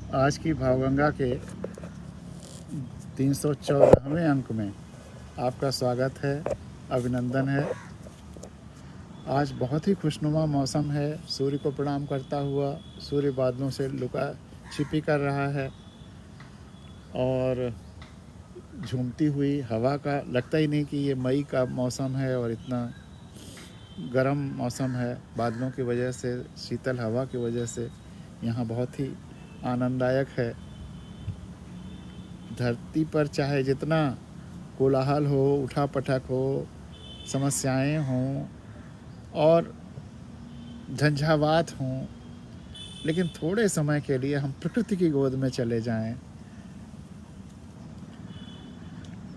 आज की भावगंगा के 314वें अंक में आपका स्वागत है, अभिनंदन है। आज बहुत ही खुशनुमा मौसम है। सूर्य को प्रणाम करता हुआ सूर्य बादलों से लुका छिपी कर रहा है और झूमती हुई हवा का लगता ही नहीं कि ये मई का मौसम है और इतना गर्म मौसम है। बादलों की वजह से, शीतल हवा की वजह से यहाँ बहुत ही आनंददायक है। धरती पर चाहे जितना कोलाहल हो, उठा पटक हो, समस्याएं हों और झंझावात हों, लेकिन थोड़े समय के लिए हम प्रकृति की गोद में चले जाएं।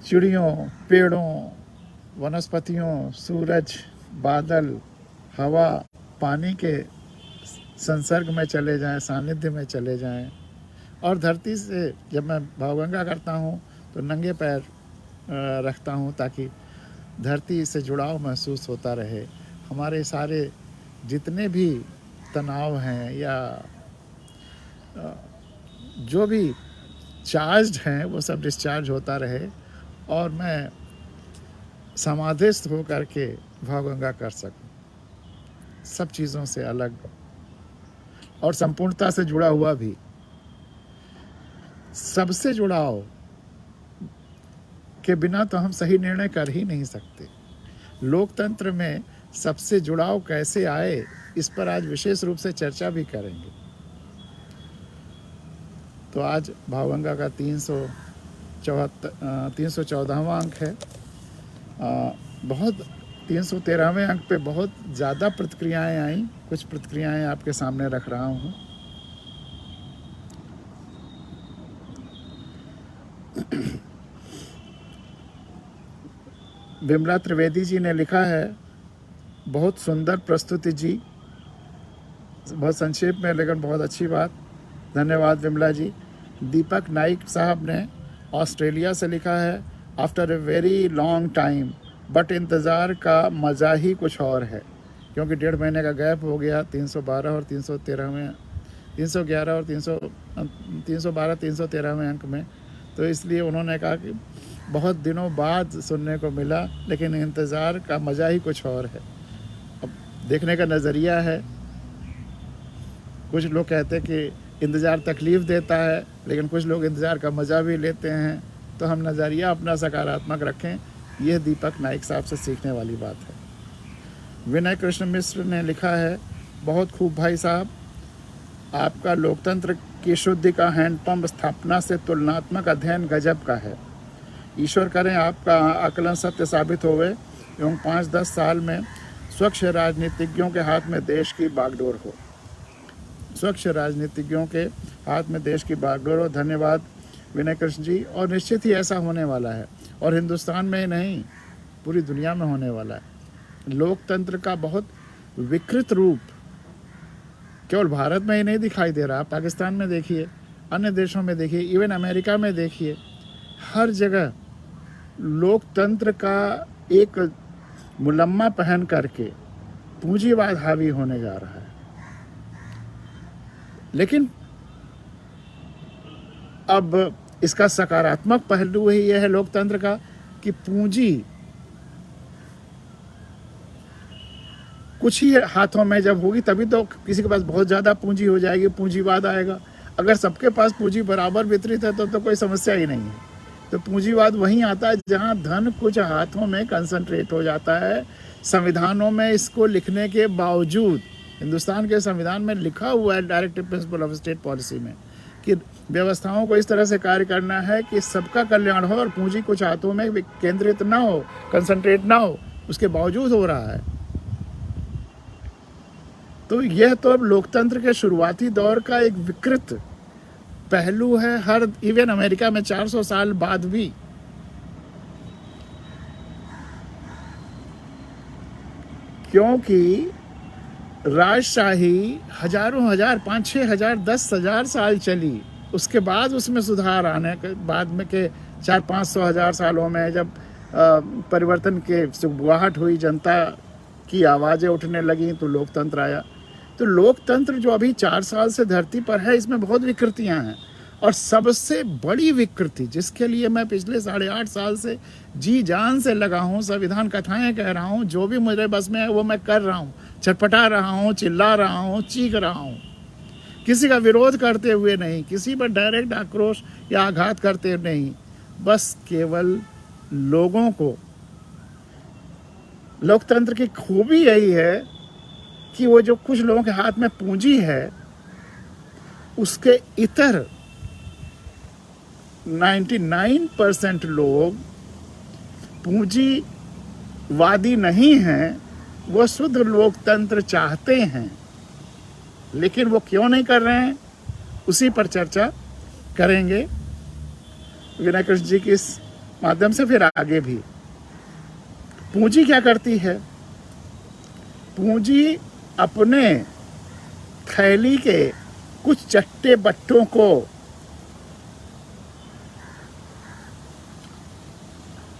चिड़ियों, पेड़ों, वनस्पतियों, सूरज, बादल, हवा, पानी के संसर्ग में चले जाएं, सानिध्य में चले जाएं। और धरती से जब मैं भावगंगा करता हूँ तो नंगे पैर रखता हूँ ताकि धरती से जुड़ाव महसूस होता रहे। हमारे सारे जितने भी तनाव हैं या जो भी चार्ज्ड हैं वो सब डिस्चार्ज होता रहे और मैं समाधिस्थ हो करके भावगंगा कर सकूं, सब चीज़ों से अलग और संपूर्णता से जुड़ा हुआ भी। सबसे जुड़ाव के बिना तो हम सही निर्णय कर ही नहीं सकते। लोकतंत्र में सबसे जुड़ाव कैसे आए, इस पर आज विशेष रूप से चर्चा भी करेंगे। तो आज भावगंगा का 314वां अंक है। बहुत 313वें अंक पे बहुत ज़्यादा प्रतिक्रियाएं आई। कुछ प्रतिक्रियाएं आपके सामने रख रहा हूँ। विमला त्रिवेदी जी ने लिखा है, बहुत सुंदर प्रस्तुति जी, बहुत संक्षेप में लेकिन बहुत अच्छी बात, धन्यवाद विमला जी। दीपक नाइक साहब ने ऑस्ट्रेलिया से लिखा है, after a very long time but इंतज़ार का मज़ा ही कुछ और है। क्योंकि 1.5 महीने का गैप हो गया 312 और 313वें 311 और 312 313वें अंक में, तो इसलिए उन्होंने कहा कि बहुत दिनों बाद सुनने को मिला, लेकिन इंतज़ार का मज़ा ही कुछ और है। अब देखने का नज़रिया है। कुछ लोग कहते हैं कि इंतज़ार तकलीफ़ देता है, लेकिन कुछ लोग इंतज़ार का मज़ा भी लेते हैं। तो हम नज़रिया अपना सकारात्मक रखें, यह दीपक नाइक साहब से सीखने वाली बात है। विनय कृष्ण मिश्र ने लिखा है, बहुत खूब भाई साहब, आपका लोकतंत्र की शुद्धि का हैंडपंप स्थापना से तुलनात्मक अध्ययन गजब का है। ईश्वर करें आपका आकलन सत्य साबित होवे एवं 5-10 साल में स्वच्छ राजनीतिज्ञों के हाथ में देश की बागडोर हो। स्वच्छ राजनीतिज्ञों के हाथ में देश की बागडोर हो। धन्यवाद विनय कृष्ण जी। और निश्चित ही ऐसा होने वाला है, और हिंदुस्तान में ही नहीं, पूरी दुनिया में होने वाला है। लोकतंत्र का बहुत विकृत रूप केवल भारत में ही नहीं दिखाई दे रहा। पाकिस्तान में देखिए, अन्य देशों में देखिए, इवन अमेरिका में देखिए, हर जगह लोकतंत्र का एक मुलम्मा पहन करके पूंजीवाद हावी होने जा रहा है। लेकिन अब इसका सकारात्मक पहलू ही यह है लोकतंत्र का कि पूंजी कुछ ही हाथों में जब होगी तभी तो किसी के पास बहुत ज़्यादा पूंजी हो जाएगी, पूंजीवाद आएगा। अगर सबके पास पूंजी बराबर वितरित है तो कोई समस्या ही नहीं है। तो पूंजीवाद वहीं आता है जहां धन कुछ हाथों में कंसंट्रेट हो जाता है। संविधानों में इसको लिखने के बावजूद, हिंदुस्तान के संविधान में लिखा हुआ है directive principle of state policy में कि व्यवस्थाओं को इस तरह से कार्य करना है कि सबका कल्याण हो और पूंजी कुछ हाथों में केंद्रित ना हो, कंसंट्रेट ना हो। उसके बावजूद हो रहा है। तो यह तो अब लोकतंत्र के शुरुआती दौर का एक विकृत पहलू है। हर इवन अमेरिका में 400 साल बाद भी क्योंकि राजशाही हजारों हजार, 5-6 हजार, 10,000 साल चली, उसके बाद उसमें सुधार आने के बाद में के 400-500 हजार सालों में जब परिवर्तन के सुगबुगाहट हुई, जनता की आवाज़ें उठने लगीं, तो लोकतंत्र आया। तो लोकतंत्र जो अभी 4 साल से धरती पर है, इसमें बहुत विकृतियां हैं। और सबसे बड़ी विकृति जिसके लिए मैं पिछले 8.5 साल से जी जान से लगा हूँ, संविधान कथाएं कह रहा हूँ, जो भी मेरे बस में है वो मैं कर रहा हूँ, छटपटा रहा हूँ, चिल्ला रहा हूँ, चीख रहा हूँ, किसी का विरोध करते हुए नहीं, किसी पर डायरेक्ट आक्रोश या आघात करते नहीं, बस केवल लोगों को। लोकतंत्र की खूबी यही है कि वो जो कुछ लोगों के हाथ में पूंजी है, उसके इतर 99% लोग पूंजीवादी नहीं हैं, वो शुद्ध लोकतंत्र चाहते हैं। लेकिन वो क्यों नहीं कर रहे हैं, उसी पर चर्चा करेंगे विनय कृष्ण जी के इस माध्यम से, फिर आगे भी। पूंजी क्या करती है? पूंजी अपने थैली के कुछ चट्टे बट्टों को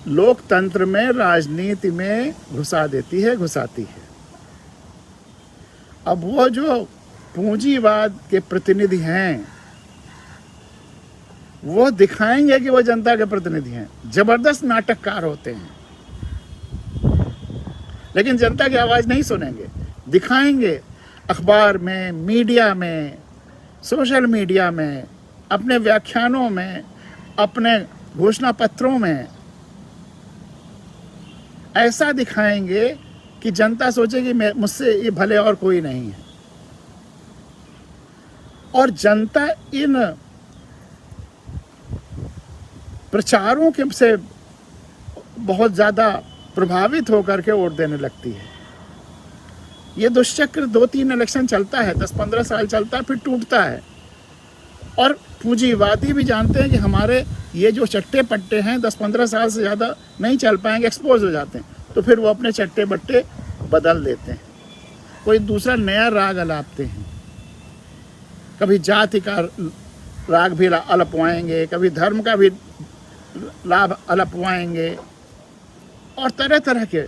लोकतंत्र में, राजनीति में घुसा देती है, घुसाती है। अब वो जो पूंजीवाद के प्रतिनिधि हैं, वो दिखाएंगे कि वो जनता के प्रतिनिधि हैं, जबरदस्त नाटककार होते हैं, लेकिन जनता की आवाज नहीं सुनेंगे। दिखाएंगे अखबार में, मीडिया में, सोशल मीडिया में, अपने व्याख्यानों में, अपने घोषणा पत्रों में ऐसा दिखाएंगे कि जनता सोचेगी मुझसे ये भले और कोई नहीं है। और जनता इन प्रचारों के से बहुत ज़्यादा प्रभावित होकर के वोट देने लगती है। ये दुष्चक्र 2-3 इलेक्शन चलता है, 10-15 साल चलता है, फिर टूटता है। और पूंजीवादी भी जानते हैं कि हमारे ये जो चट्टे पट्टे हैं 10-15 साल से ज़्यादा नहीं चल पाएंगे, एक्सपोज हो जाते हैं, तो फिर वो अपने चट्टे बट्टे बदल देते हैं, कोई दूसरा नया राग अलापते हैं। कभी जाति का राग भी अलपवाएंगे, कभी धर्म का भी लाभ अलपवाएंगे, और तरह तरह के,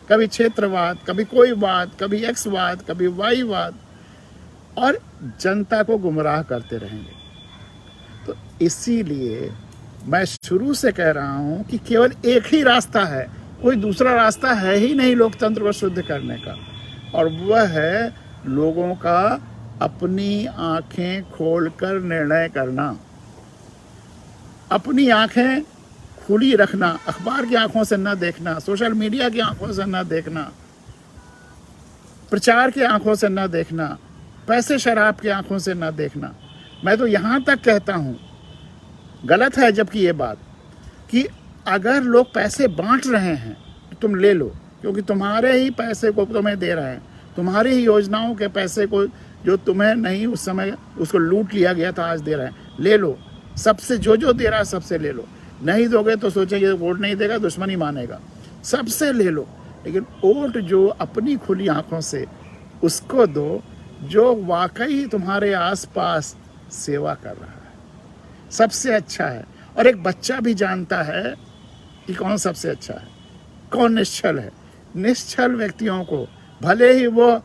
कभी क्षेत्रवाद, कभी कोई वाद, कभी एक्सवाद, कभी वाईवाद, और जनता को गुमराह करते रहेंगे। तो इसीलिए मैं शुरू से कह रहा हूं कि केवल एक ही रास्ता है, कोई दूसरा रास्ता है ही नहीं लोकतंत्र को शुद्ध करने का, और वह है लोगों का अपनी आंखें खोलकर निर्णय करना, अपनी आंखें खुली रखना, अखबार की आंखों से न देखना, सोशल मीडिया की आंखों से न देखना, प्रचार की आंखों से न देखना, पैसे शराब की आंखों से न देखना। मैं तो यहाँ तक कहता हूँ, गलत है जबकि ये बात, कि अगर लोग पैसे बांट रहे हैं तो तुम ले लो, क्योंकि तुम्हारे ही पैसे को तुम्हें दे रहे हैं, तुम्हारी ही योजनाओं के पैसे को जो तुम्हें नहीं उस समय उसको लूट लिया गया था, आज दे रहे हैं, ले लो। सबसे जो दे रहा है सबसे ले लो। नहीं दोगे तो सोचेंगे वोट नहीं देगा, दुश्मनी मानेगा, सबसे ले लो। लेकिन वोट जो अपनी खुली आंखों से उसको दो जो वाकई तुम्हारे आसपास सेवा कर रहा है, सबसे अच्छा है। और एक बच्चा भी जानता है कि कौन सबसे अच्छा है, कौन निश्चल है। निश्चल व्यक्तियों को भले ही वो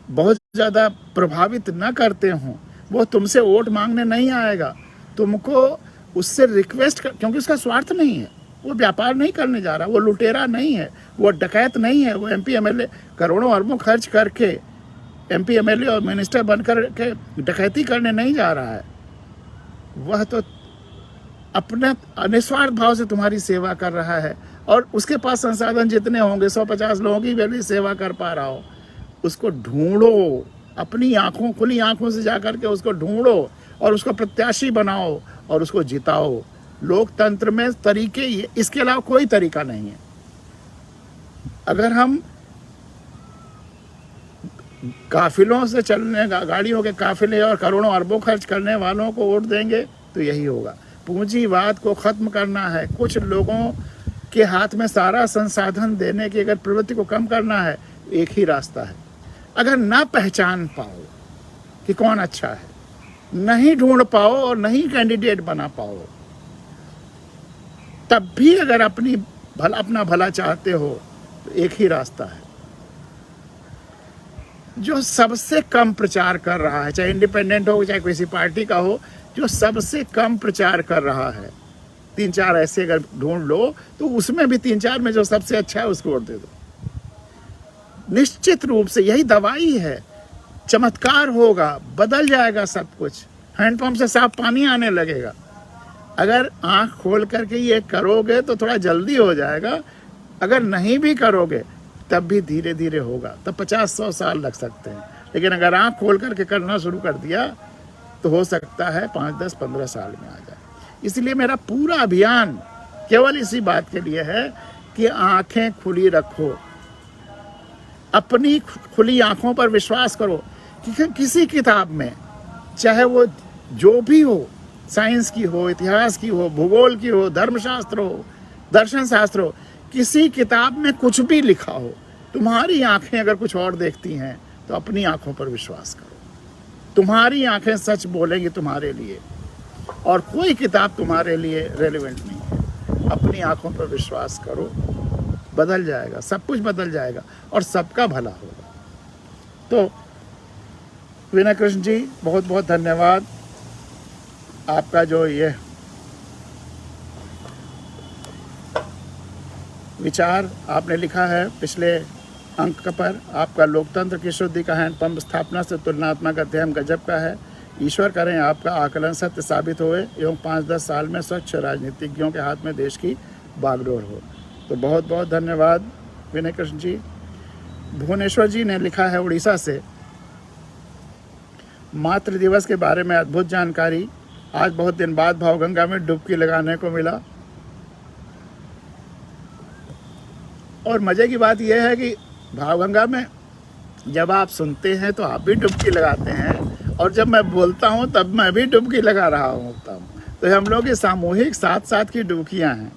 बहुत ज़्यादा प्रभावित न करते हों, वो तुमसे वोट मांगने नहीं आएगा, तुमको उससे रिक्वेस्ट क्योंकि उसका स्वार्थ नहीं है, वो व्यापार नहीं करने जा रहा, वो लुटेरा नहीं है, वो डकैत नहीं है, वो MP MLA करोड़ों अरबों खर्च करके MP MLA और मिनिस्टर बनकर के डकैती करने नहीं जा रहा है। वह तो अपने निस्वार्थ भाव से तुम्हारी सेवा कर रहा है, और उसके पास संसाधन जितने होंगे 150 लोगों की भी सेवा कर पा रहा हो। उसको ढूंढो, अपनी आंखों खुली आंखों से जाकर के उसको ढूंढो और उसको प्रत्याशी बनाओ और उसको जिताओ। लोकतंत्र में तरीके इसके अलावा कोई तरीका नहीं है। अगर हम काफिलों से चलने, गाड़ियों के काफिले और करोड़ों अरबों खर्च करने वालों को वोट देंगे तो यही होगा। पूंजीवाद को खत्म करना है, कुछ लोगों के हाथ में सारा संसाधन देने की अगर प्रवृत्ति को कम करना है, एक ही रास्ता है। अगर ना पहचान पाओ कि कौन अच्छा है, नहीं ढूंढ पाओ और नहीं कैंडिडेट बना पाओ, तब भी अगर अपना भला चाहते हो तो एक ही रास्ता है, जो सबसे कम प्रचार कर रहा है, चाहे इंडिपेंडेंट हो चाहे किसी पार्टी का हो, जो सबसे कम प्रचार कर रहा है, 3-4 ऐसे अगर ढूंढ लो तो उसमें भी 3-4 में जो सबसे अच्छा है उसको वोट दे दो। निश्चित रूप से यही दवाई है, चमत्कार होगा, बदल जाएगा सब कुछ, हैंडपंप से साफ पानी आने लगेगा। अगर आंख खोल करके ये करोगे तो थोड़ा जल्दी हो जाएगा, अगर नहीं भी करोगे तब भी धीरे धीरे होगा, तब 50-100 साल लग सकते हैं। लेकिन अगर आंख खोल करके करना शुरू कर दिया तो हो सकता है 5-10-15 साल में आ जाए। इसलिए मेरा पूरा अभियान केवल इसी बात के लिए है कि आंखें खुली रखो, अपनी खुली आंखों पर विश्वास करो। किसी किताब में, चाहे वो जो भी हो, साइंस की हो, इतिहास की हो, भूगोल की हो, धर्मशास्त्र हो, दर्शन शास्त्र हो, किसी किताब में कुछ भी लिखा हो, तुम्हारी आंखें अगर कुछ और देखती हैं तो अपनी आंखों पर विश्वास करो। तुम्हारी आंखें सच बोलेंगी तुम्हारे लिए, और कोई किताब तुम्हारे लिए रेलेवेंट नहीं है। अपनी आंखों पर विश्वास करो, बदल जाएगा, सब कुछ बदल जाएगा और सबका भला होगा। तो विनय कृष्ण जी, बहुत बहुत धन्यवाद। आपका जो ये विचार आपने लिखा है पिछले अंक पर, आपका लोकतंत्र की शुद्धि का हैंडपंप स्थापना से तुलनात्मक अध्ययन गजब का है। ईश्वर करें आपका आकलन सत्य साबित होए एवं 5-10 साल में स्वच्छ राजनीतिज्ञों के हाथ में देश की बागडोर हो। तो बहुत बहुत धन्यवाद विनय कृष्ण जी। भुवनेश्वर जी ने लिखा है उड़ीसा से, मातृ दिवस के बारे में अद्भुत जानकारी, आज बहुत दिन बाद भावगंगा में डुबकी लगाने को मिला। और मज़े की बात यह है कि भावगंगा में जब आप सुनते हैं तो आप भी डुबकी लगाते हैं, और जब मैं बोलता हूँ तब मैं भी डुबकी लगा रहा होता हूँ। तो हम लोग ये सामूहिक साथ की डुबकियाँ हैं।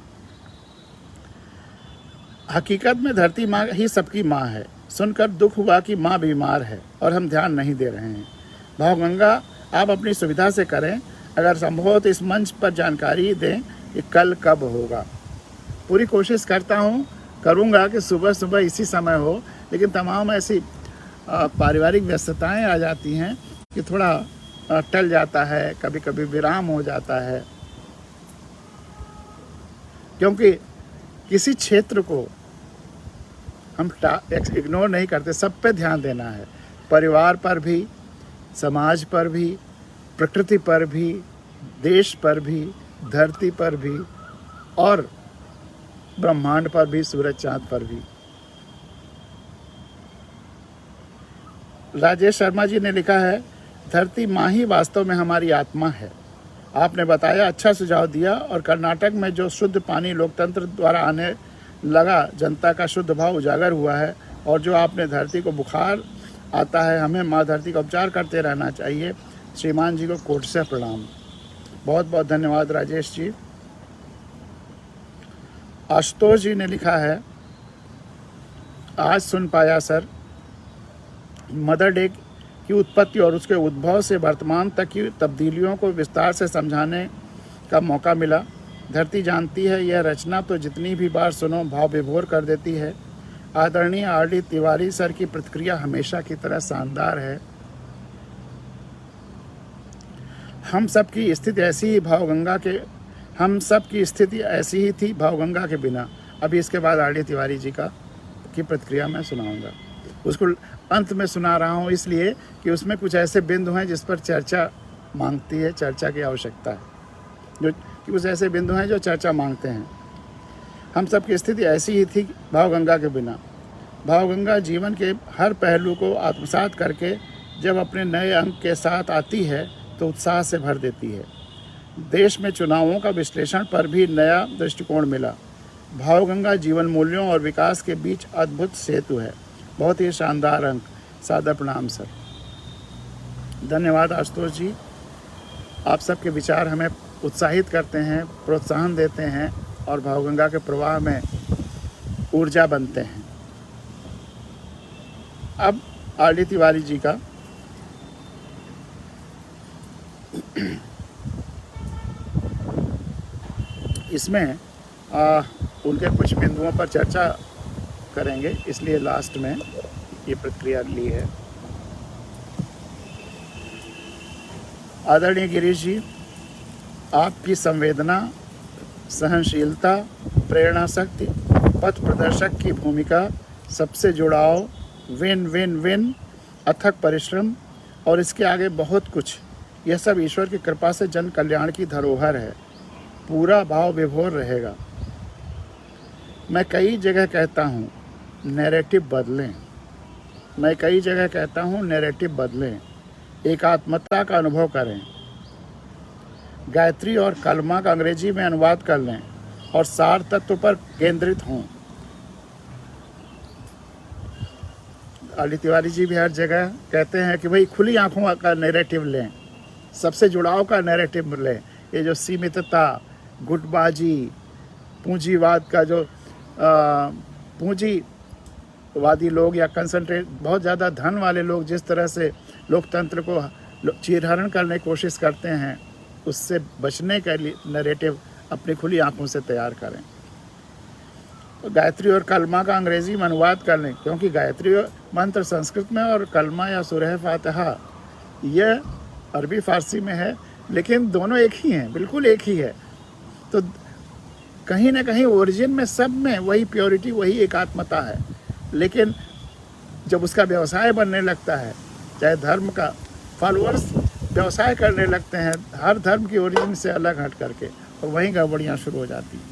हकीकत में धरती माँ ही सबकी माँ है। सुनकर दुख हुआ कि माँ बीमार है और हम ध्यान नहीं दे रहे हैं। भावगंगा आप अपनी सुविधा से करें, अगर संभव हो तो इस मंच पर जानकारी दें कि कल कब होगा। पूरी कोशिश करता हूँ, करूँगा कि सुबह सुबह इसी समय हो, लेकिन तमाम ऐसी पारिवारिक व्यस्तताएं आ जाती हैं कि थोड़ा टल जाता है, कभी कभी विराम हो जाता है, क्योंकि किसी क्षेत्र को हम इग्नोर नहीं करते, सब पे ध्यान देना है। परिवार पर भी, समाज पर भी, प्रकृति पर भी, देश पर भी, धरती पर भी, और ब्रह्मांड पर भी, सूरज चांद पर भी। राजेश शर्मा जी ने लिखा है, धरती माँ ही वास्तव में हमारी आत्मा है। आपने बताया, अच्छा सुझाव दिया। और कर्नाटक में जो शुद्ध पानी लोकतंत्र द्वारा आने लगा, जनता का शुद्ध भाव उजागर हुआ है। और जो आपने धरती को बुखार आता है, हमें माँ धरती का उपचार करते रहना चाहिए। श्रीमान जी को कोटि से प्रणाम। बहुत बहुत धन्यवाद राजेश जी। आशुतोष जी ने लिखा है, आज सुन पाया सर, मदर डे की उत्पत्ति और उसके उद्भव से वर्तमान तक की तब्दीलियों को विस्तार से समझाने का मौका मिला। धरती जानती है, यह रचना तो जितनी भी बार सुनो भाव विभोर कर देती है। आदरणीय RD तिवारी सर की प्रतिक्रिया हमेशा की तरह शानदार है। हम सब की स्थिति ऐसी ही थी भावगंगा के बिना। अभी इसके बाद RD तिवारी जी की प्रतिक्रिया मैं सुनाऊंगा। उसको अंत में सुना रहा हूँ इसलिए कि उसमें कुछ ऐसे बिंदु हैं जिस पर चर्चा मांगती है, चर्चा की आवश्यकता है, जो कुछ ऐसे बिंदु हैं जो चर्चा मांगते हैं। हम सब की स्थिति ऐसी ही थी भावगंगा के बिना। भावगंगा जीवन के हर पहलू को आत्मसात करके जब अपने नए अंक के साथ आती है तो उत्साह से भर देती है। देश में चुनावों का विश्लेषण पर भी नया दृष्टिकोण मिला। भावगंगा जीवन मूल्यों और विकास के बीच अद्भुत सेतु है। बहुत ही शानदार अंक। सादर प्रणाम सर। धन्यवाद आशुतोष जी। आप सबके विचार हमें उत्साहित करते हैं, प्रोत्साहन देते हैं और भावगंगा के प्रवाह में ऊर्जा बनते हैं। अब RD तिवारी जी का इसमें उनके कुछ बिंदुओं पर चर्चा करेंगे, इसलिए लास्ट में ये प्रतिक्रिया ली है। आदरणीय गिरीश जी, आपकी संवेदना, सहनशीलता, प्रेरणा शक्ति, पथ प्रदर्शक की भूमिका, सबसे जुड़ाव, विन विन विन, अथक परिश्रम और इसके आगे बहुत कुछ, यह सब ईश्वर की कृपा से जन कल्याण की धरोहर है। पूरा भाव विभोर रहेगा। मैं कई जगह कहता हूँ नैरेटिव बदलें। मैं कई जगह कहता हूँ नैरेटिव बदलें, एकात्मता का अनुभव करें, गायत्री और कलमा का अंग्रेजी में अनुवाद कर लें और सार तत्व पर केंद्रित हों। आली तिवारी जी भी हर जगह कहते हैं कि भाई खुली आंखों का नैरेटिव लें, सबसे जुड़ाव का नैरेटिव लें। ये जो सीमितता, गुटबाजी, पूंजीवाद का जो पूंजीवादी लोग या कंसंट्रेट बहुत ज़्यादा धन वाले लोग जिस तरह से लोकतंत्र को चीरहरण करने की कोशिश करते हैं, उससे बचने के लिए नैरेटिव अपनी खुली आंखों से तैयार करें। गायत्री और कलमा का अंग्रेजी में अनुवाद कर लें, क्योंकि गायत्री मंत्र संस्कृत में और कलमा या सूरह फातिहा यह अरबी फ़ारसी में है, लेकिन दोनों एक ही हैं, बिल्कुल एक ही है। तो कहीं ना कहीं ओरिजिन में सब में वही प्योरिटी, वही एकात्मता है। लेकिन जब उसका व्यवसाय बनने लगता है, चाहे धर्म का फॉलोअर्स व्यवसाय करने लगते हैं हर धर्म की ओरिजिन से अलग हट करके, और वहीं गड़बड़ियाँ शुरू हो जाती हैं।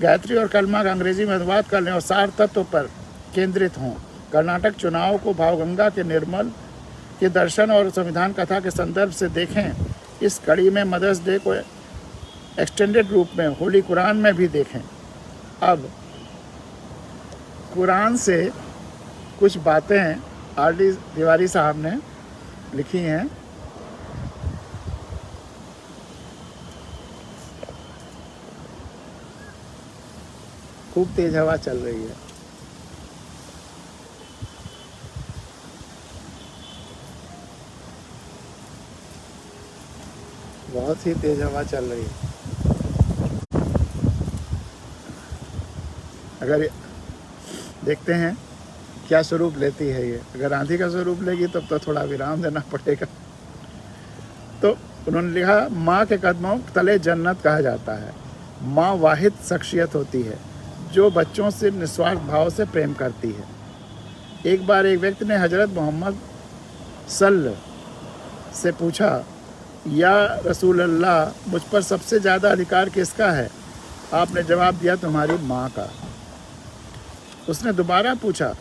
गायत्री और कलमा का अंग्रेजी में अनुवाद कर लें और सार तत्व पर केंद्रित हों। कर्नाटक चुनाव को भावगंगा के निर्मल के दर्शन और संविधान कथा के संदर्भ से देखें। इस कड़ी में मदर्स डे को एक्सटेंडेड रूप में होली कुरान में भी देखें। अब कुरान से कुछ बातें आर.डी. तिवारी साहब ने लिखी हैं। खूब तेज हवा चल रही है। बहुत ही तेज हवा चल रही है। अगर देखते हैं क्या स्वरूप लेती है ये। अगर आंधी का स्वरूप लेगी तब तो थोड़ा विराम देना पड़ेगा। तो उन्होंने लिखा, माँ के कदमों तले जन्नत कहा जाता है। माँ वाहिद शख्सियत होती है जो बच्चों से निस्वार्थ भाव से प्रेम करती है। एक बार एक व्यक्ति ने हजरत मोहम्मद सल्लल्लाहु से पूछा, या रसूल अल्लाह, मुझ पर सबसे ज़्यादा अधिकार किसका है? आपने जवाब दिया, तुम्हारी माँ का। उसने दोबारा पूछा,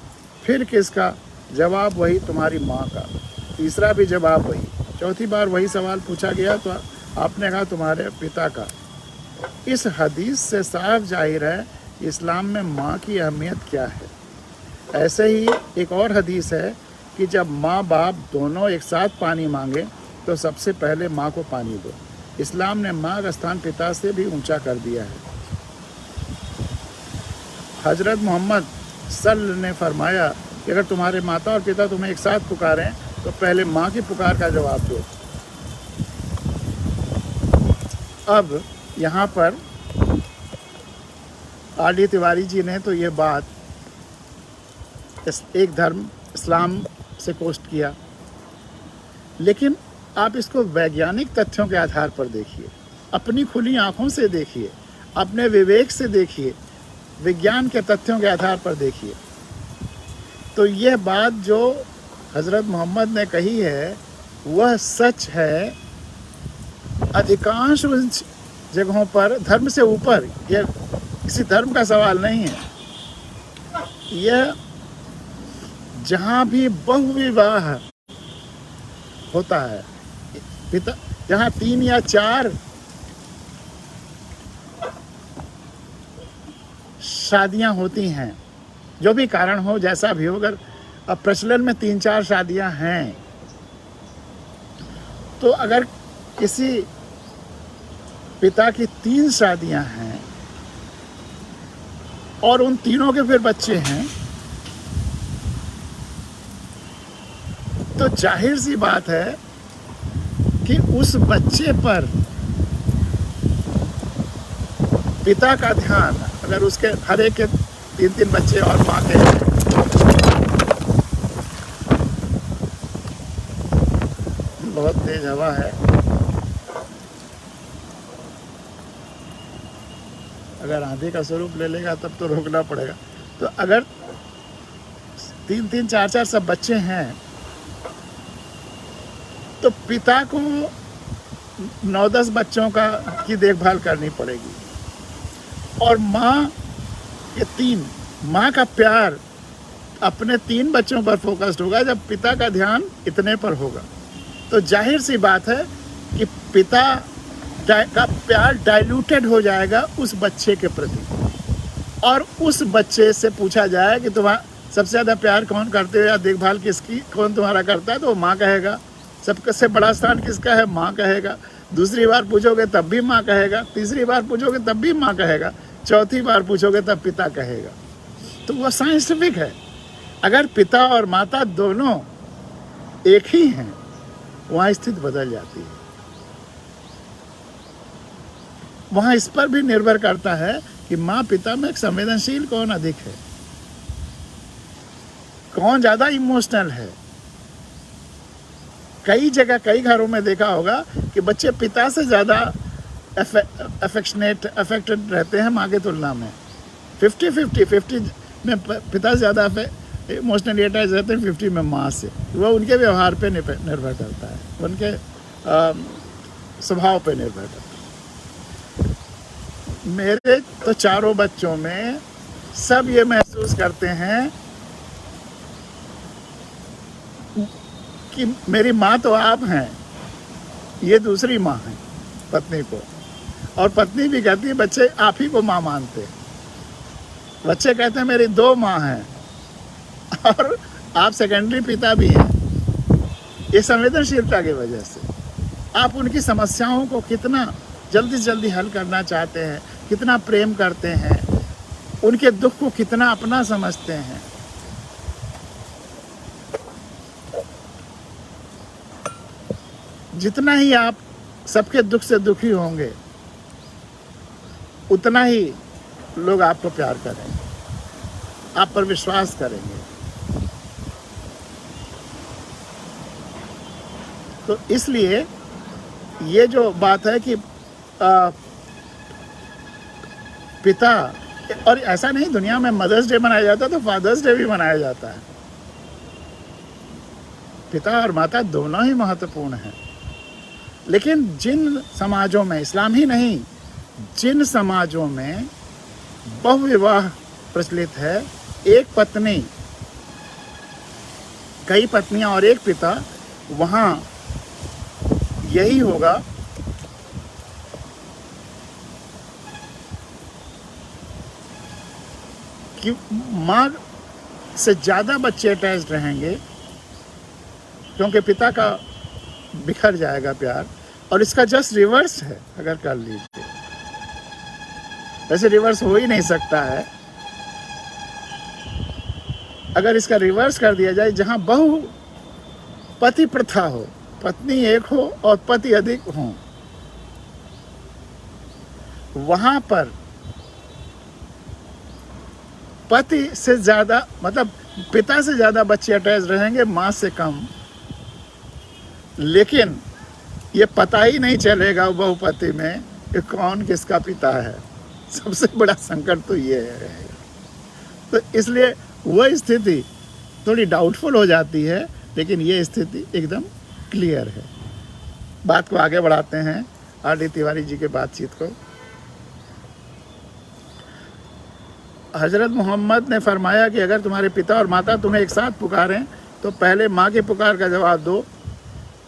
फिर किसका? जवाब वही, तुम्हारी माँ का। तीसरा भी जवाब वही। चौथी बार वही सवाल पूछा गया तो आपने कहा, तुम्हारे पिता का। इस हदीस से साफ जाहिर है इस्लाम में माँ की अहमियत क्या है। ऐसे ही एक और हदीस है कि जब माँ बाप दोनों एक साथ पानी मांगे तो सबसे पहले माँ को पानी दो। इस्लाम ने माँ का स्थान पिता से भी ऊंचा कर दिया है। हजरत मोहम्मद सल्लल्लाहु ने फरमाया कि अगर तुम्हारे माता और पिता तुम्हें एक साथ पुकारें तो पहले माँ की पुकार का जवाब दो। अब यहाँ पर आर.डी. तिवारी जी ने तो ये बात एक धर्म इस्लाम से कोस्ट किया, लेकिन आप इसको वैज्ञानिक तथ्यों के आधार पर देखिए, अपनी खुली आँखों से देखिए, अपने विवेक से देखिए, विज्ञान के तथ्यों के आधार पर देखिए। तो यह बात जो हज़रत मोहम्मद ने कही है वह सच है। अधिकांश जगहों पर धर्म से ऊपर, यह किसी धर्म का सवाल नहीं है, यह जहाँ भी बहुविवाह होता है, पिता जहाँ 3 या 4 शादियाँ होती हैं, जो भी कारण हो, जैसा भी हो, अगर अब प्रचलन में 3-4 शादियाँ हैं, तो अगर किसी पिता की 3 शादियाँ हैं और उन तीनों के फिर बच्चे हैं, तो जाहिर सी बात है कि उस बच्चे पर पिता का ध्यान, अगर उसके हर एक के 3-3 बच्चे और माँ के हैं, बहुत तेज हवा है। अगर आंधी का स्वरूप ले लेगा तब तो रोकना पड़ेगा। तो अगर 3-3, 4-4 सब बच्चे हैं तो पिता को 9-10 बच्चों की देखभाल करनी पड़ेगी, और माँ के 3, माँ का प्यार अपने 3 बच्चों पर फोकस्ड होगा जब पिता का ध्यान इतने पर होगा। तो जाहिर सी बात है कि पिता का प्यार डाइल्यूटेड हो जाएगा उस बच्चे के प्रति, और उस बच्चे से पूछा जाए कि तुम्हारा सबसे ज़्यादा प्यार कौन करते हो या देखभाल किसकी कौन तुम्हारा करता है, तो वो माँ कहेगा। सबसे बड़ा स्थान किसका है, माँ कहेगा। दूसरी बार पूछोगे तब भी माँ कहेगा, तीसरी बार पूछोगे तब भी माँ कहेगा, चौथी बार पूछोगे तब पिता कहेगा। तो वो साइंटिफिक है। अगर पिता और माता दोनों एक ही हैं, वहाँ स्थिति बदल जाती है। वहाँ इस पर भी निर्भर करता है कि माँ पिता में संवेदनशील कौन अधिक है, कौन ज़्यादा इमोशनल है। कई जगह कई घरों में देखा होगा कि बच्चे पिता से ज़्यादा अफेक्टेड रहते हैं माँ की तुलना में। 50-50 में पिता से ज़्यादा इमोशनली अटैच रहते हैं, 50 में माँ से। वो उनके व्यवहार पे निर्भर करता है, उनके स्वभाव पे निर्भर करता है। मेरे तो चारों बच्चों में सब ये महसूस करते हैं कि मेरी माँ तो आप हैं, ये दूसरी माँ है पत्नी को। और पत्नी भी कहती है बच्चे आप ही को माँ मानते हैं। बच्चे कहते हैं मेरी 2 माँ हैं और आप सेकेंडरी पिता भी हैं। ये संवेदनशीलता की वजह से आप उनकी समस्याओं को कितना जल्दी से जल्दी हल करना चाहते हैं, कितना प्रेम करते हैं, उनके दुख को कितना अपना समझते हैं। जितना ही आप सबके दुख से दुखी होंगे, उतना ही लोग आपको प्यार करेंगे, आप पर विश्वास करेंगे। तो इसलिए ये जो बात है कि पिता, और ऐसा नहीं दुनिया में मदर्स डे मनाया जाता है तो फादर्स डे भी मनाया जाता है। पिता और माता दोनों ही महत्वपूर्ण हैं। लेकिन जिन समाजों में, इस्लाम ही नहीं, जिन समाजों में बहुविवाह प्रचलित है, एक पत्नी, कई पत्नियां और एक पिता, वहाँ यही होगा कि माँ से ज़्यादा बच्चे अटैच्ड रहेंगे, क्योंकि पिता का बिखर जाएगा प्यार। और इसका जस्ट रिवर्स है, अगर कर लीजिए, वैसे रिवर्स हो ही नहीं सकता है। अगर इसका रिवर्स कर दिया जाए, जहां बहु पति प्रथा हो, पत्नी एक हो और पति अधिक हो, वहां पर पति से ज़्यादा, मतलब पिता से ज़्यादा बच्चे अटैच रहेंगे, माँ से कम। लेकिन ये पता ही नहीं चलेगा बहुपति में कि कौन किसका पिता है। सबसे बड़ा संकट तो ये है। तो इसलिए वह स्थिति थोड़ी डाउटफुल हो जाती है, लेकिन ये स्थिति एकदम क्लियर है। बात को आगे बढ़ाते हैं आर.डी. तिवारी जी के बातचीत को। हज़रत मोहम्मद ने फरमाया कि अगर तुम्हारे पिता और माता तुम्हें एक साथ पुकारें तो पहले माँ की पुकार का जवाब दो।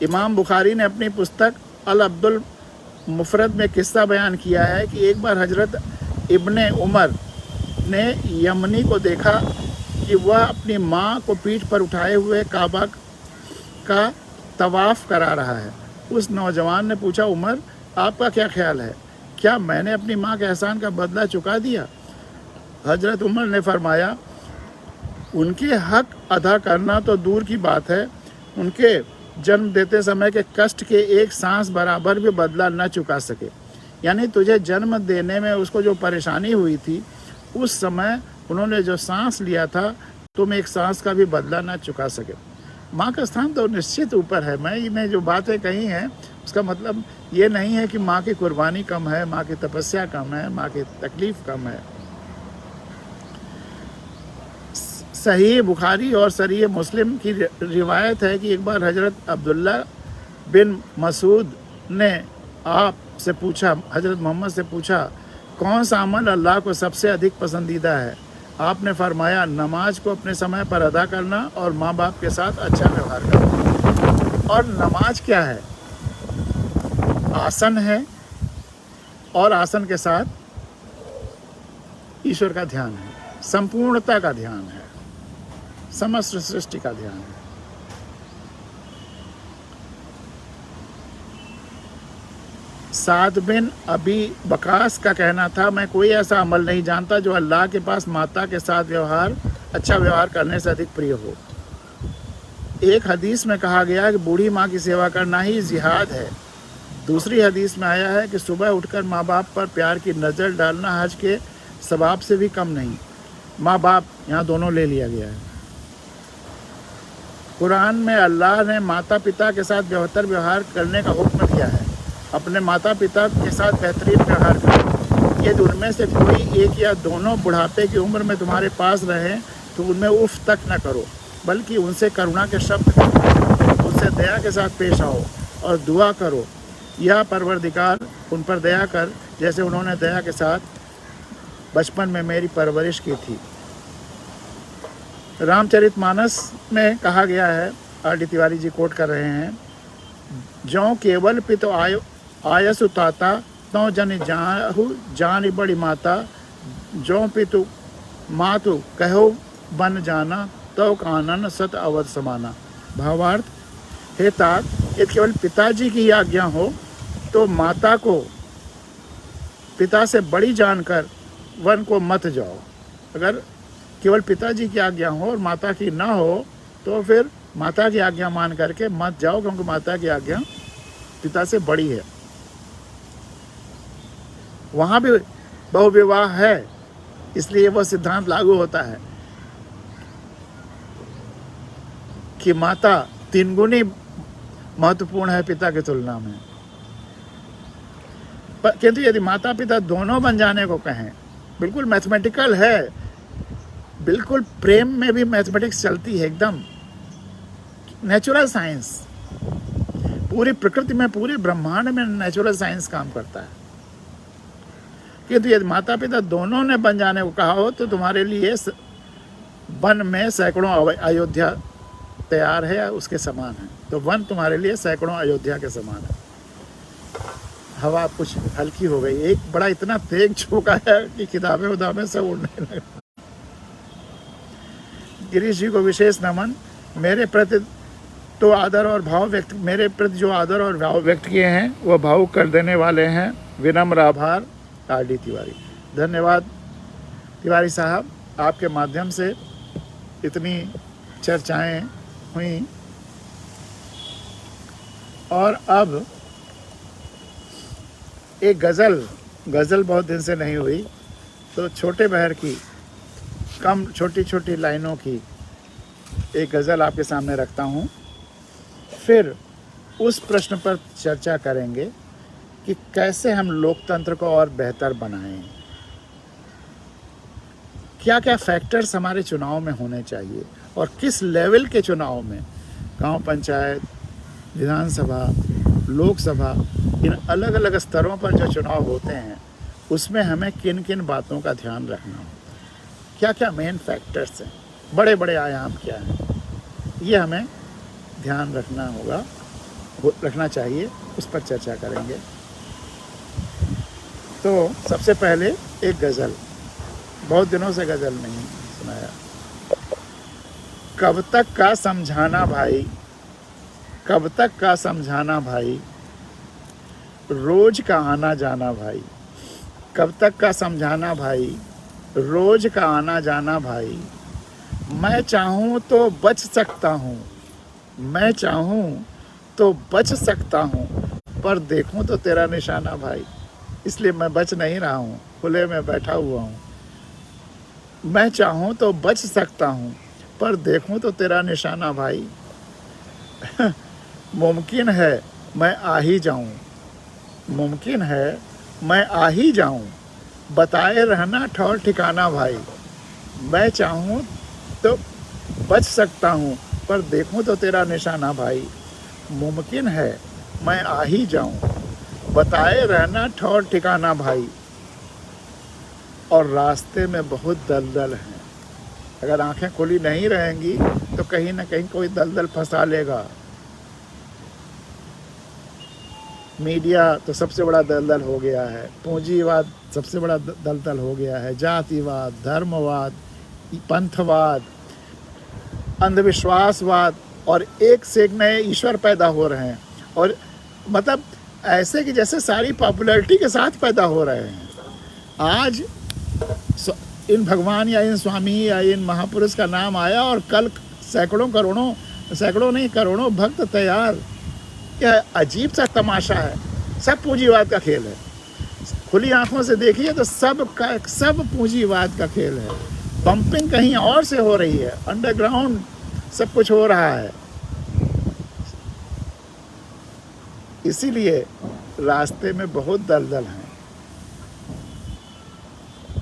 इमाम बुखारी ने अपनी पुस्तक अल अब्दुल मुफरद में किस्सा बयान किया है कि एक बार हज़रत इब्ने उमर ने यमनी को देखा कि वह अपनी माँ को पीठ पर उठाए हुए काबा का तवाफ़ करा रहा है। उस नौजवान ने पूछा, उमर आपका क्या ख्याल है, क्या मैंने अपनी माँ के एहसान का बदला चुका दिया? हज़रत उमर ने फरमाया, उनके हक अदा करना तो दूर की बात है, उनके जन्म देते समय के कष्ट के एक सांस बराबर भी बदला न चुका सके। यानी तुझे जन्म देने में उसको जो परेशानी हुई थी, उस समय उन्होंने जो सांस लिया था, तुम एक सांस का भी बदला न चुका सके। माँ का स्थान तो निश्चित ऊपर है। मैंने जो बातें कही हैं उसका मतलब ये नहीं है कि माँ की कुर्बानी कम है, माँ की तपस्या कम है, माँ की तकलीफ़ कम है। सही बुखारी और सही मुस्लिम की रिवायत है कि एक बार हज़रत अब्दुल्ला बिन मसूद ने आपसे पूछा, हज़रत मोहम्मद से पूछा, कौन सा अमल अल्लाह को सबसे अधिक पसंदीदा है? आपने फरमाया, नमाज को अपने समय पर अदा करना और माँ बाप के साथ अच्छा व्यवहार करना। और नमाज क्या है? आसन है, और आसन के साथ ईश्वर का ध्यान है, संपूर्णता का ध्यान है, समस्त सृष्टि का ध्यान है। साद बिन अबी वकास का कहना था, मैं कोई ऐसा अमल नहीं जानता जो अल्लाह के पास माता के साथ अच्छा व्यवहार करने से अधिक प्रिय हो। एक हदीस में कहा गया कि बूढ़ी माँ की सेवा करना ही जिहाद है। दूसरी हदीस में आया है कि सुबह उठकर माँ बाप पर प्यार की नज़र डालना हज के सवाब से भी कम नहीं। माँ बाप यहाँ दोनों ले लिया गया है। कुरान में अल्लाह ने माता पिता के साथ बेहतर व्यवहार करने का हुक्म दिया है। अपने माता पिता के साथ बेहतरीन व्यवहार करो। यदि उनमें से कोई एक या दोनों बुढ़ापे की उम्र में तुम्हारे पास रहें तो उनमें उफ तक न करो, बल्कि उनसे करुणा के शब्द कहो, उनसे दया के साथ पेश आओ और दुआ करो, या परवरदिगार उन पर दया कर जैसे उन्होंने दया के साथ बचपन में मेरी परवरिश की थी। रामचरितमानस में कहा गया है, R.D. तिवारी जी कोट कर रहे हैं, जो केवल पितो आयसु ताता तो जन जाहु जान बड़ी माता, जो पितु मातु कहो बन जाना तो कानन सत अवध समाना। भावार्थ, हे तात, यदि केवल पिताजी की आज्ञा हो तो माता को पिता से बड़ी जानकर वन को मत जाओ। अगर केवल पिताजी की आज्ञा हो और माता की ना हो तो फिर माता की आज्ञा मान करके मत जाओ, क्योंकि माता की आज्ञा पिता से बड़ी है। वहाँ भी बहुविवाह है, इसलिए वह सिद्धांत लागू होता है कि माता 3 गुनी महत्वपूर्ण है पिता की तुलना में। किंतु यदि माता पिता दोनों बन जाने को कहें, बिल्कुल मैथमेटिकल है, बिल्कुल प्रेम में भी मैथमेटिक्स चलती है, एकदम नेचुरल साइंस। पूरी प्रकृति में, पूरे ब्रह्मांड में नेचुरल साइंस काम करता है। किंतु यदि माता पिता दोनों ने बन जाने को कहा हो तो तुम्हारे लिए वन में सैकड़ों अयोध्या तैयार है, उसके समान है। तो वन तुम्हारे लिए सैकड़ों अयोध्या के समान है। हवा कुछ हल्की हो गई, एक बड़ा इतना तेज झोंका है कि किताबें उदाबें सब उड़ने लगे। गिरीश जी को विशेष नमन। मेरे प्रति जो आदर और भाव व्यक्त किए हैं वह भावुक कर देने वाले हैं। विनम्र आभार, R.D. तिवारी। धन्यवाद तिवारी साहब, आपके माध्यम से इतनी चर्चाएं हुई। और अब एक गज़ल बहुत दिन से नहीं हुई, तो छोटे बहर की कम छोटी छोटी लाइनों की एक गज़ल आपके सामने रखता हूँ। फिर उस प्रश्न पर चर्चा करेंगे कि कैसे हम लोकतंत्र को और बेहतर बनाएं, क्या क्या फैक्टर्स हमारे चुनाव में होने चाहिए और किस लेवल के चुनाव में, गांव पंचायत, विधानसभा, लोकसभा, इन अलग अलग स्तरों पर जो चुनाव होते हैं उसमें हमें किन किन बातों का ध्यान रखना हो, क्या क्या मेन फैक्टर्स हैं, बड़े बड़े आयाम क्या हैं, ये हमें ध्यान रखना चाहिए। उस पर चर्चा करेंगे। तो सबसे पहले एक गज़ल, बहुत दिनों से गज़ल नहीं सुनाया। कब तक का समझाना भाई, कब तक का समझाना भाई, रोज का आना जाना भाई, कब तक का समझाना भाई, रोज का आना जाना भाई। मैं चाहूँ तो बच सकता हूँ, मैं चाहूँ तो बच सकता हूँ, पर देखूँ तो तेरा निशाना भाई। इसलिए मैं बच नहीं रहा हूँ, खुले में बैठा हुआ हूँ। मैं चाहूँ तो बच सकता हूँ, पर देखूँ तो तेरा निशाना भाई। मुमकिन है मैं आ ही जाऊं, मुमकिन है मैं आ ही जाऊं, बताए रहना ठौर ठिकाना भाई। मैं चाहूं तो बच सकता हूं, पर देखूं तो तेरा निशाना भाई। मुमकिन है मैं आ ही जाऊं, बताए रहना ठौर ठिकाना भाई। और रास्ते में बहुत दलदल है, अगर आंखें खुली नहीं रहेंगी तो कहीं ना कहीं कोई दलदल फंसा लेगा। मीडिया तो सबसे बड़ा दलदल हो गया है, पूंजीवाद सबसे बड़ा दलदल हो गया है, जातिवाद, धर्मवाद, पंथवाद, अंधविश्वासवाद, और एक से एक नए ईश्वर पैदा हो रहे हैं। और मतलब ऐसे कि जैसे सारी पॉपुलैरिटी के साथ पैदा हो रहे हैं। आज इन भगवान या इन स्वामी या इन महापुरुष का नाम आया और कल सैकड़ों नहीं करोड़ों भक्त तैयार। यह अजीब सा तमाशा है, सब पूंजीवाद का खेल है। खुली आंखों से देखिए तो सब पूंजीवाद का खेल है। पंपिंग कहीं और से हो रही है, अंडरग्राउंड सब कुछ हो रहा है। इसीलिए रास्ते में बहुत दलदल हैं,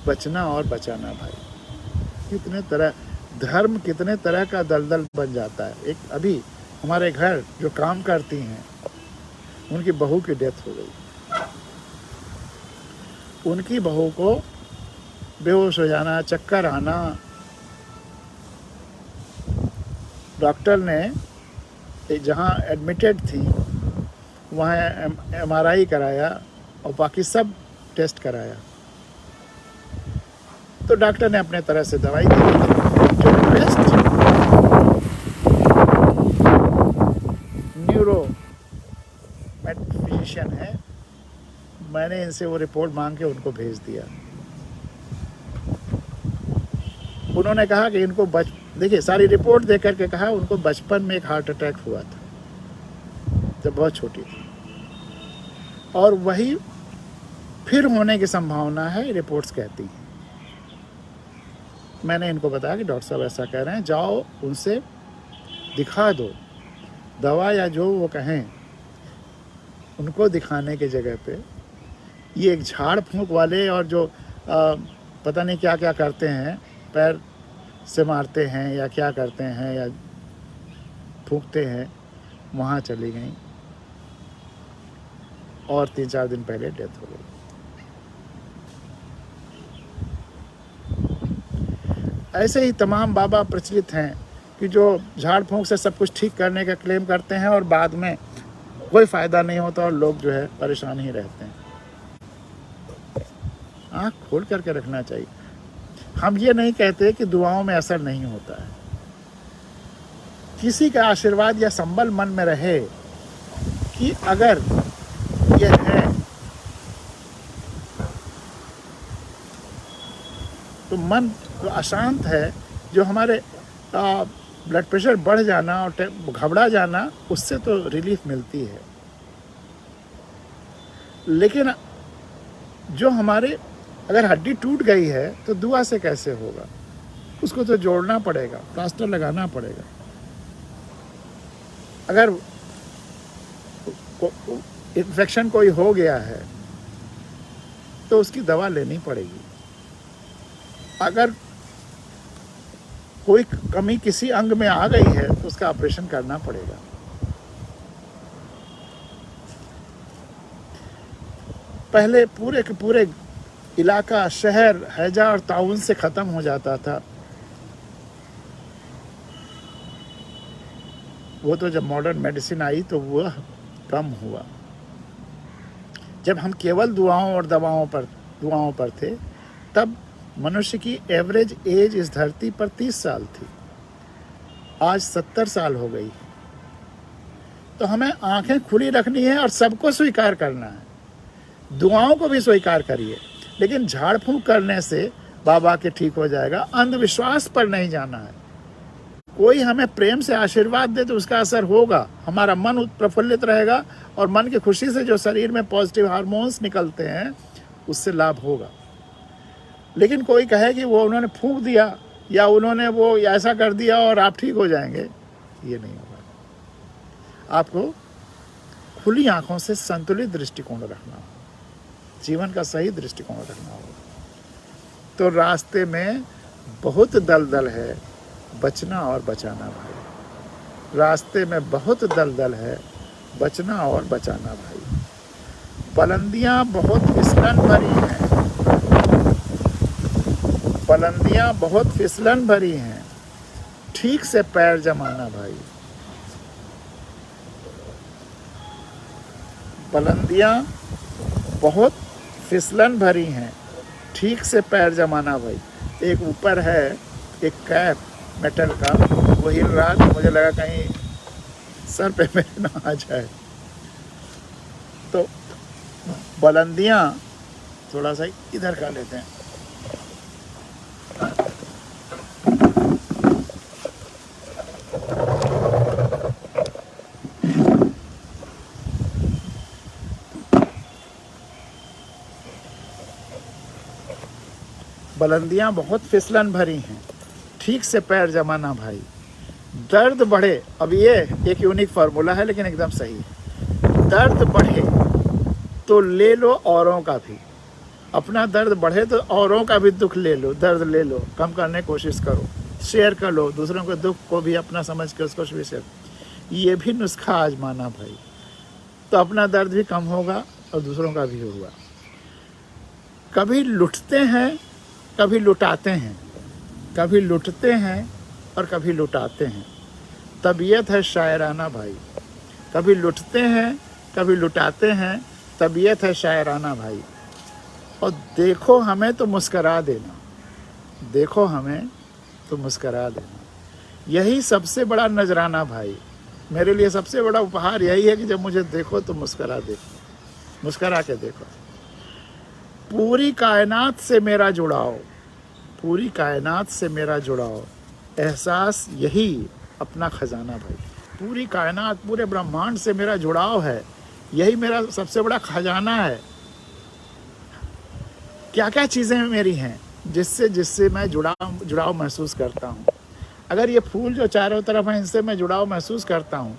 बचना और बचाना भाई। कितने तरह धर्म, कितने तरह का दलदल बन जाता है। एक अभी हमारे घर जो काम करती हैं, उनकी बहू की डेथ हो गई। उनकी बहू को बेहोश हो जाना, चक्कर आना, डॉक्टर ने जहाँ एडमिटेड थी वहाँ MRI कराया और बाकी सब टेस्ट कराया, तो डॉक्टर ने अपने तरह से दवाई दी। जो बेस्ट न्यूरो फिजिशियन है, मैंने इनसे वो रिपोर्ट मांग के उनको भेज दिया। उन्होंने कहा कि इनको देखिए सारी रिपोर्ट देख करके कहा उनको बचपन में एक हार्ट अटैक हुआ था जब बहुत छोटी थी, और वही फिर होने की संभावना है, रिपोर्ट्स कहती हैं। मैंने इनको बताया कि डॉक्टर साहब ऐसा कह रहे हैं, जाओ उनसे दिखा दो, दवा या जो वो कहें उनको दिखाने की जगह पे ये एक झाड़ फूंक वाले और जो पता नहीं क्या क्या करते हैं, पैर से मारते हैं या क्या करते हैं या फूंकते हैं, वहाँ चली गई और 3-4 दिन पहले डेथ हो गई। ऐसे ही तमाम बाबा प्रचलित हैं कि जो झाड़ फूंक से सब कुछ ठीक करने का क्लेम करते हैं और बाद में कोई फ़ायदा नहीं होता और लोग जो है परेशान ही रहते हैं। आँख खोल करके रखना चाहिए। हम ये नहीं कहते कि दुआओं में असर नहीं होता है। किसी का आशीर्वाद या संबल मन में रहे कि अगर यह है तो मन तो अशांत है, जो हमारे ब्लड प्रेशर बढ़ जाना और घबरा जाना, उससे तो रिलीफ मिलती है। लेकिन जो हमारे अगर हड्डी टूट गई है तो दुआ से कैसे होगा? उसको तो जोड़ना पड़ेगा, प्लास्टर लगाना पड़ेगा। अगर इन्फेक्शन कोई हो गया है तो उसकी दवा लेनी पड़ेगी। अगर कोई कमी किसी अंग में आ गई है तो उसका ऑपरेशन करना पड़ेगा। पहले पूरे के पूरे इलाका, शहर हैजा और ताउन से ख़त्म हो जाता था। वो तो जब मॉडर्न मेडिसिन आई तो वह कम हुआ। जब हम केवल दुआओं और दुआओं पर थे, तब मनुष्य की एवरेज एज इस धरती पर 30 साल थी। आज 70 साल हो गई। तो हमें आंखें खुली रखनी है और सबको स्वीकार करना है। दुआओं को भी स्वीकार करिए, लेकिन झाड़ फूंक करने से बाबा के ठीक हो जाएगा, अंधविश्वास पर नहीं जाना है। कोई हमें प्रेम से आशीर्वाद दे तो उसका असर होगा, हमारा मन प्रफुल्लित रहेगा और मन की खुशी से जो शरीर में पॉजिटिव हार्मोन्स निकलते हैं उससे लाभ होगा। लेकिन कोई कहे कि वो उन्होंने फूंक दिया या उन्होंने वो ऐसा कर दिया और आप ठीक हो जाएंगे, ये नहीं होगा। आपको खुली आंखों से संतुलित दृष्टिकोण रखना हो, जीवन का सही दृष्टिकोण रखना हो। तो रास्ते में बहुत दलदल है, बचना और बचाना भाई। रास्ते में बहुत दलदल है, बचना और बचाना भाई। बुलंदियाँ बहुत फिसलन भरी हैं, बुलंदियाँ बहुत फिसलन भरी हैं, ठीक से पैर जमाना भाई। बुलंदियाँ बहुत फिसलन भरी हैं, ठीक से पैर जमाना भाई। एक ऊपर है एक कैप मेटल का, वो हिल रहा था, मुझे लगा कहीं सर पे मेरे ना आ जाए। तो बुलंदियाँ थोड़ा सा इधर कर लेते हैं। बुलंदियाँ बहुत फिसलन भरी हैं, ठीक से पैर जमाना भाई। दर्द बढ़े, अब ये एक यूनिक फार्मूला है लेकिन एकदम सही है। दर्द बढ़े तो ले लो औरों का भी, अपना दर्द बढ़े तो औरों का भी दुख ले लो, दर्द ले लो, कम करने की कोशिश करो, शेयर कर लो, दूसरों के दुख को भी अपना समझ के उसको भी शेयर। ये भी नुस्खा आजमाना भाई, तो अपना दर्द भी कम होगा और दूसरों का भी होगा। कभी लुटते हैं, कभी लुटाते हैं, कभी लुटते हैं और कभी लुटाते हैं। तबीयत है शायराना भाई। कभी लुटते हैं, कभी लुटाते हैं, तबीयत है शायराना भाई। और देखो हमें तो मुस्करा देना, देखो हमें तो मुस्करा देना। यही सबसे बड़ा नजराना भाई। मेरे लिए सबसे बड़ा उपहार यही है कि जब मुझे देखो तो मुस्करा देखो, मुस्करा के देखो। पूरी कायनात से मेरा जुड़ाव, पूरी कायनात से मेरा जुड़ाव, एहसास यही अपना खजाना भाई। पूरी कायनात, पूरे ब्रह्मांड से मेरा जुड़ाव है, यही मेरा सबसे बड़ा खजाना है। क्या क्या चीज़ें मेरी हैं जिससे जिससे मैं जुड़ाव महसूस करता हूँ। अगर ये फूल जो चारों तरफ हैं इनसे मैं जुड़ाव महसूस करता हूँ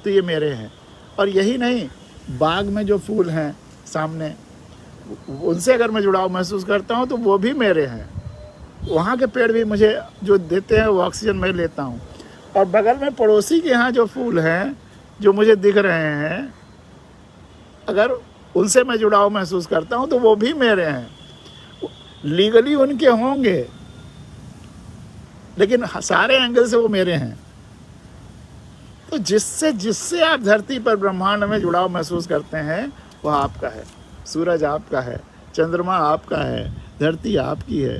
तो ये मेरे हैं। और यही नहीं, बाग में जो फूल हैं सामने, उनसे अगर मैं जुड़ाव महसूस करता हूँ तो वो भी मेरे हैं। वहाँ के पेड़ भी मुझे जो देते हैं वो ऑक्सीजन मैं लेता हूँ। और बगल में पड़ोसी के यहाँ जो फूल हैं जो मुझे दिख रहे हैं, अगर उनसे मैं जुड़ाव महसूस करता हूँ तो वो भी मेरे हैं। लीगली उनके होंगे लेकिन सारे एंगल से वो मेरे हैं। तो जिससे जिससे आप धरती पर ब्रह्मांड में जुड़ाव महसूस करते हैं वह आपका है। सूरज आपका है, चंद्रमा आपका है, धरती आपकी है।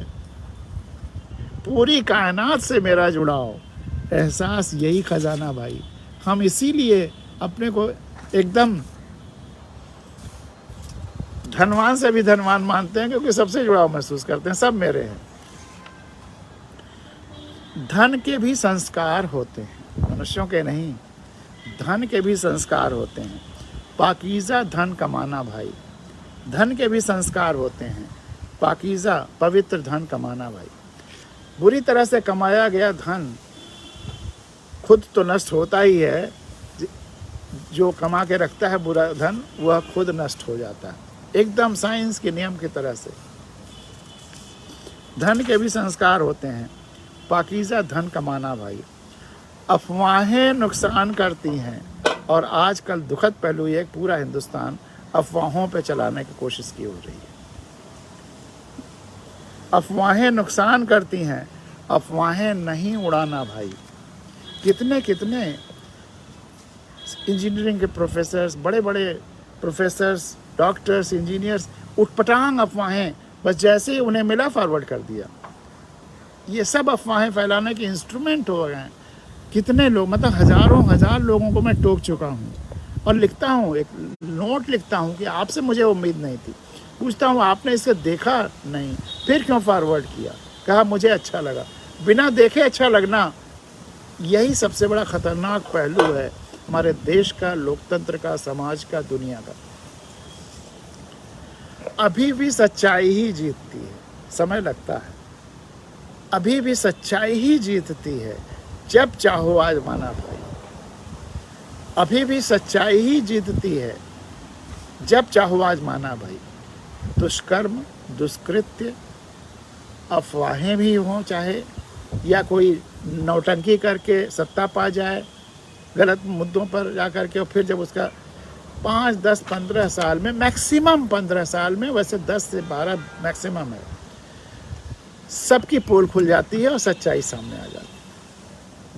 पूरी कायनात से मेरा जुड़ाव, एहसास यही खजाना भाई। हम इसीलिए अपने को एकदम धनवान से भी धनवान मानते हैं क्योंकि सबसे जुड़ाव महसूस करते हैं, सब मेरे हैं। धन के भी संस्कार होते हैं, मनुष्यों के नहीं, धन के भी संस्कार होते हैं। पाकीज़ा धन कमाना भाई, धन के भी संस्कार होते हैं। पाकीज़ा पवित्र धन कमाना भाई। बुरी तरह से कमाया गया धन खुद तो नष्ट होता ही है, जो कमा के रखता है बुरा धन वह खुद नष्ट हो जाता है, एकदम साइंस के नियम की तरह से। धन के भी संस्कार होते हैं। पाकीज़ा धन कमाना भाई। अफवाहें नुकसान करती हैं और आजकल दुखद पहलू ये पूरा हिंदुस्तान अफवाहों पे चलाने की कोशिश की हो रही है। अफवाहें नुकसान करती हैं, अफवाहें नहीं उड़ाना भाई। कितने कितने इंजीनियरिंग के प्रोफेसर्स, बड़े बड़े प्रोफेसर्स, डॉक्टर्स, इंजीनियर्स, उठपटांग अफवाहें, बस जैसे ही उन्हें मिला फॉरवर्ड कर दिया। ये सब अफवाहें फैलाने के इंस्ट्रूमेंट हो गए हैं। कितने लोग, मतलब हज़ारों हज़ार लोगों को मैं टोक चुका हूँ और लिखता हूँ, एक नोट लिखता हूँ कि आपसे मुझे उम्मीद नहीं थी। पूछता हूँ आपने इसे देखा नहीं, फिर क्यों फॉरवर्ड किया? कहा मुझे अच्छा लगा। बिना देखे अच्छा लगना, यही सबसे बड़ा ख़तरनाक पहलू है हमारे देश का, लोकतंत्र का, समाज का, दुनिया का। अभी भी सच्चाई ही जीतती है, समय लगता है, अभी भी सच्चाई ही जीतती है। जब चाहो आजमाना भाई, अभी भी सच्चाई ही जीतती है, जब चाहो आज माना भाई। दुष्कर्म, दुष्कृत्य, अफवाहें भी हों चाहे, या कोई नौटंकी करके सत्ता पा जाए गलत मुद्दों पर जा कर के, और फिर जब उसका 5, 10, 15 साल में, मैक्सिमम 15 साल में, वैसे 10 से 12 मैक्सिमम है, सबकी पोल खुल जाती है और सच्चाई सामने आ जाती है।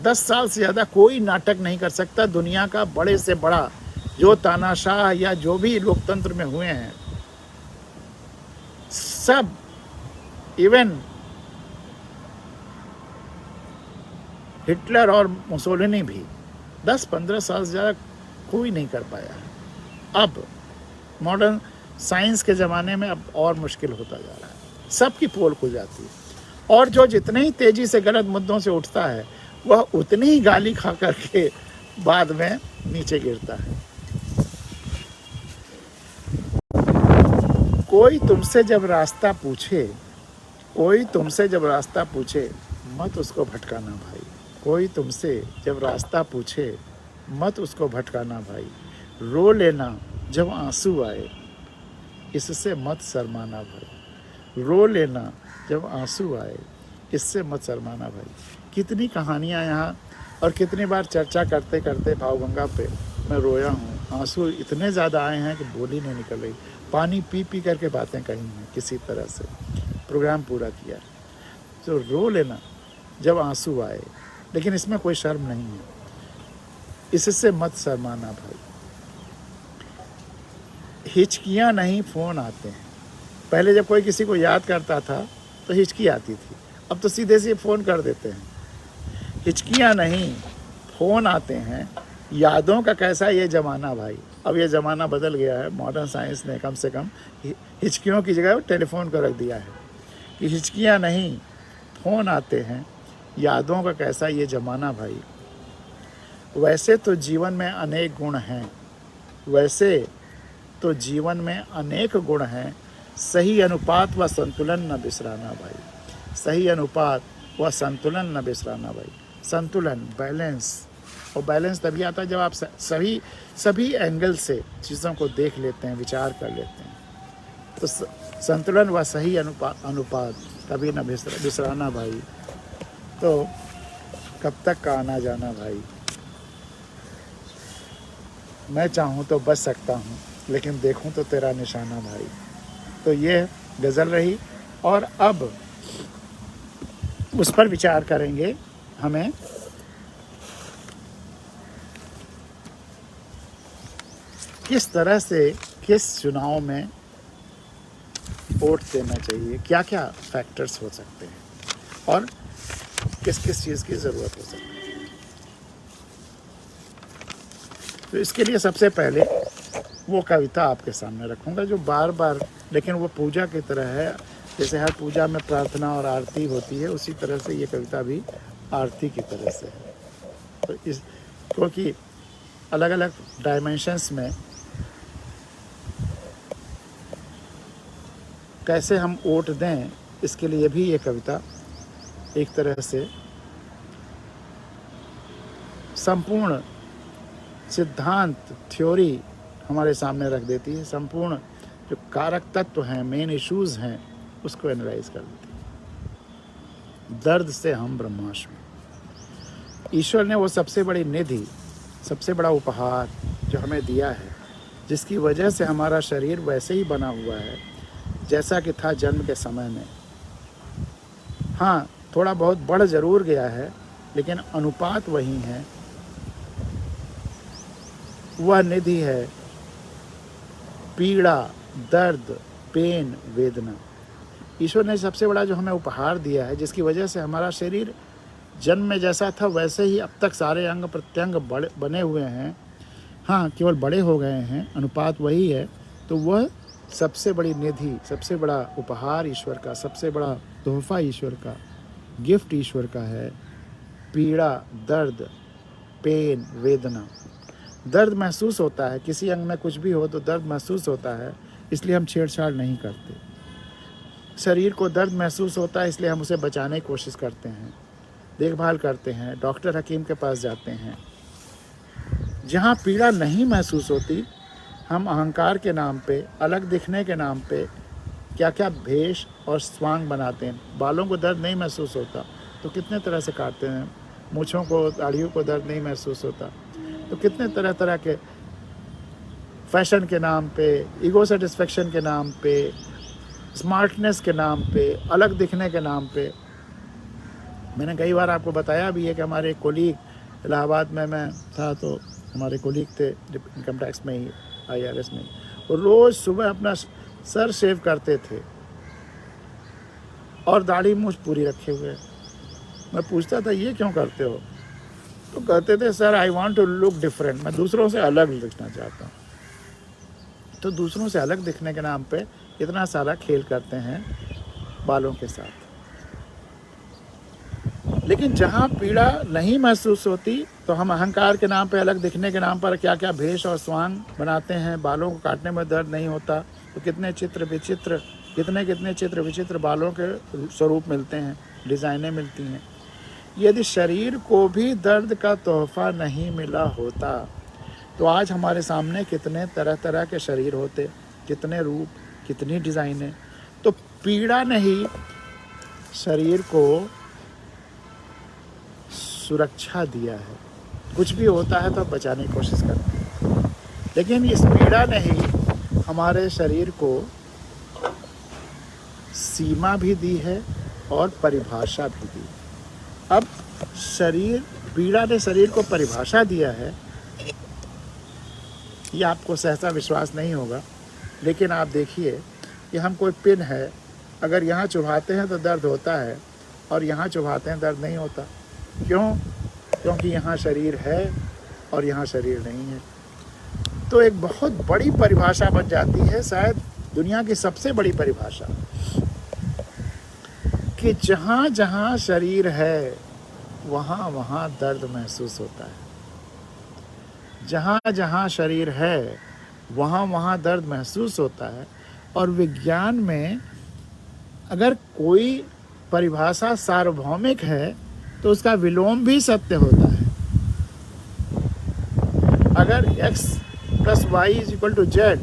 10 साल से ज़्यादा कोई नाटक नहीं कर सकता दुनिया का बड़े से बड़ा, जो तानाशाह या जो भी लोकतंत्र में हुए हैं, सब, इवन हिटलर और मुसोलिनी भी 10-15 साल से ज़्यादा कोई नहीं कर पाया है। अब मॉडर्न साइंस के ज़माने में अब और मुश्किल होता जा रहा है, सबकी पोल खुल जाती है, और जो जितने ही तेज़ी से गलत मुद्दों से उठता है वह उतनी ही गाली खा करके बाद में नीचे गिरता है। कोई तुमसे जब रास्ता पूछे मत उसको भटकाना भाई। कोई तुमसे जब रास्ता पूछे मत उसको भटकाना भाई। रो लेना जब आंसू आए, इससे मत शर्माना भाई। रो लेना जब आंसू आए, इससे मत शर्माना भाई। कितनी कहानियाँ यहाँ, और कितनी बार चर्चा करते करते भावगंगा पे मैं रोया हूँ। आंसू इतने ज़्यादा आए हैं कि बोल ही नहीं निकल रही। पानी पी पी करके बातें कही हैं, किसी तरह से प्रोग्राम पूरा किया। तो रो लेना जब आंसू आए, लेकिन इसमें कोई शर्म नहीं है, इससे मत शर्माना भाई। हिचकियाँ नहीं फ़ोन आते हैं। पहले जब कोई किसी को याद करता था तो हिचकी आती थी, अब तो सीधे से फ़ोन कर देते हैं। हिचकियाँ नहीं, फ़ोन आते हैं। यादों का कैसा ये ज़माना भाई। अब ये ज़माना बदल गया है, मॉडर्न साइंस ने कम से कम हिचकियों की जगह टेलीफोन को रख दिया है कि हिचकियाँ नहीं, फ़ोन आते हैं। यादों का कैसा ये ज़माना भाई। वैसे तो जीवन में अनेक गुण हैं, सही अनुपात व संतुलन न बिसराना भाई। सही अनुपात व संतुलन न बिसराना भाई। संतुलन, बैलेंस, और बैलेंस तभी आता है जब आप सभी एंगल से चीज़ों को देख लेते हैं, विचार कर लेते हैं। तो संतुलन व सही अनुपात कभी न बिसराना भाई। तो कब तक का आना जाना भाई। मैं चाहूँ तो बच सकता हूँ, लेकिन देखूँ तो तेरा निशाना भाई। तो ये गज़ल रही, और अब उस पर विचार करेंगे। हमें किस तरह से किस चुनाव में वोट देना चाहिए, क्या क्या फैक्टर्स हो सकते हैं, और किस किस चीज़ की ज़रूरत हो सकती है। तो इसके लिए सबसे पहले वो कविता आपके सामने रखूँगा जो बार बार, लेकिन वो पूजा की तरह है। जैसे हर पूजा में प्रार्थना और आरती होती है, उसी तरह से ये कविता भी आरती की तरह से है। तो इस, क्योंकि अलग अलग डायमेंशंस में कैसे हम वोट दें, इसके लिए भी ये कविता एक तरह से संपूर्ण सिद्धांत, थ्योरी हमारे सामने रख देती है। संपूर्ण जो कारक तत्व हैं, मेन इश्यूज़ हैं, उसको एनालाइज कर देती है। दर्द से हम ब्रह्मास्मि। ईश्वर ने वो सबसे बड़ी निधि, सबसे बड़ा उपहार जो हमें दिया है, जिसकी वजह से हमारा शरीर वैसे ही बना हुआ है जैसा कि था जन्म के समय में। हाँ, थोड़ा बहुत बढ़ ज़रूर गया है, लेकिन अनुपात वही है। वह निधि है पीड़ा, दर्द, पेन, वेदना। ईश्वर ने सबसे बड़ा जो हमें उपहार दिया है, जिसकी वजह से हमारा शरीर जन्म में जैसा था वैसे ही अब तक सारे अंग प्रत्यंग बने हुए हैं। हाँ, केवल बड़े हो गए हैं, अनुपात वही है। तो वह सबसे बड़ी निधि, सबसे बड़ा उपहार ईश्वर का, सबसे बड़ा तोहफा ईश्वर का, गिफ्ट ईश्वर का है पीड़ा, दर्द, पेन, वेदना। दर्द महसूस होता है, किसी अंग में कुछ भी हो तो दर्द महसूस होता है, इसलिए हम छेड़छाड़ नहीं करते। शरीर को दर्द महसूस होता है, इसलिए हम उसे बचाने की कोशिश करते हैं, देखभाल करते हैं, डॉक्टर हकीम के पास जाते हैं। जहाँ पीड़ा नहीं महसूस होती, हम अहंकार के नाम पे, अलग दिखने के नाम पे क्या क्या भेष और स्वांग बनाते हैं। बालों को दर्द नहीं महसूस होता तो कितने तरह से काटते हैं, मूँछों को, दाढ़ियों को दर्द नहीं महसूस होता तो कितने तरह तरह के फैशन के नाम पे, ईगो सेटिस्फेक्शन के नाम पे, स्मार्टनेस के नाम पे, अलग दिखने के नाम पे। मैंने कई बार आपको बताया भी है कि हमारे कोलीग, इलाहाबाद में मैं था तो हमारे कोलीग थे इनकम टैक्स में ही, IRS में ही, वो रोज़ सुबह अपना सर शेव करते थे और दाढ़ी मूछ पूरी रखे हुए। मैं पूछता था ये क्यों करते हो, तो कहते थे sir I want to look different, मैं दूसरों से अलग दिखना चाहता हूँ। तो दूसरों से अलग दिखने के नाम पे इतना सारा खेल करते हैं बालों के साथ। लेकिन जहाँ पीड़ा नहीं महसूस होती तो हम अहंकार के नाम पे, अलग दिखने के नाम पर क्या क्या भेष और स्वांग बनाते हैं। बालों को काटने में दर्द नहीं होता तो कितने चित्र विचित्र बालों के स्वरूप मिलते हैं, डिज़ाइनें मिलती हैं। यदि शरीर को भी दर्द का तोहफा नहीं मिला होता तो आज हमारे सामने कितने तरह तरह के शरीर होते, कितने रूप, कितनी डिज़ाइनें। तो पीड़ा ने ही शरीर को सुरक्षा दिया है। कुछ भी होता है तो बचाने की कोशिश करते हैं, लेकिन इस पीड़ा ने ही हमारे शरीर को सीमा भी दी है और परिभाषा भी दी। अब पीड़ा ने शरीर को परिभाषा दिया है, ये आपको सहसा विश्वास नहीं होगा, लेकिन आप देखिए कि हम कोई पिन है, अगर यहाँ चुभाते हैं तो दर्द होता है और यहाँ चुभाते हैं दर्द नहीं होता। क्यों? क्योंकि यहाँ शरीर है और यहाँ शरीर नहीं है। तो एक बहुत बड़ी परिभाषा बन जाती है, शायद दुनिया की सबसे बड़ी परिभाषा, कि जहाँ जहाँ शरीर है वहाँ वहाँ दर्द महसूस होता है। जहाँ जहाँ शरीर है वहाँ वहाँ दर्द महसूस होता है। और विज्ञान में अगर कोई परिभाषा सार्वभौमिक है तो उसका विलोम भी सत्य होता है। अगर x + y = z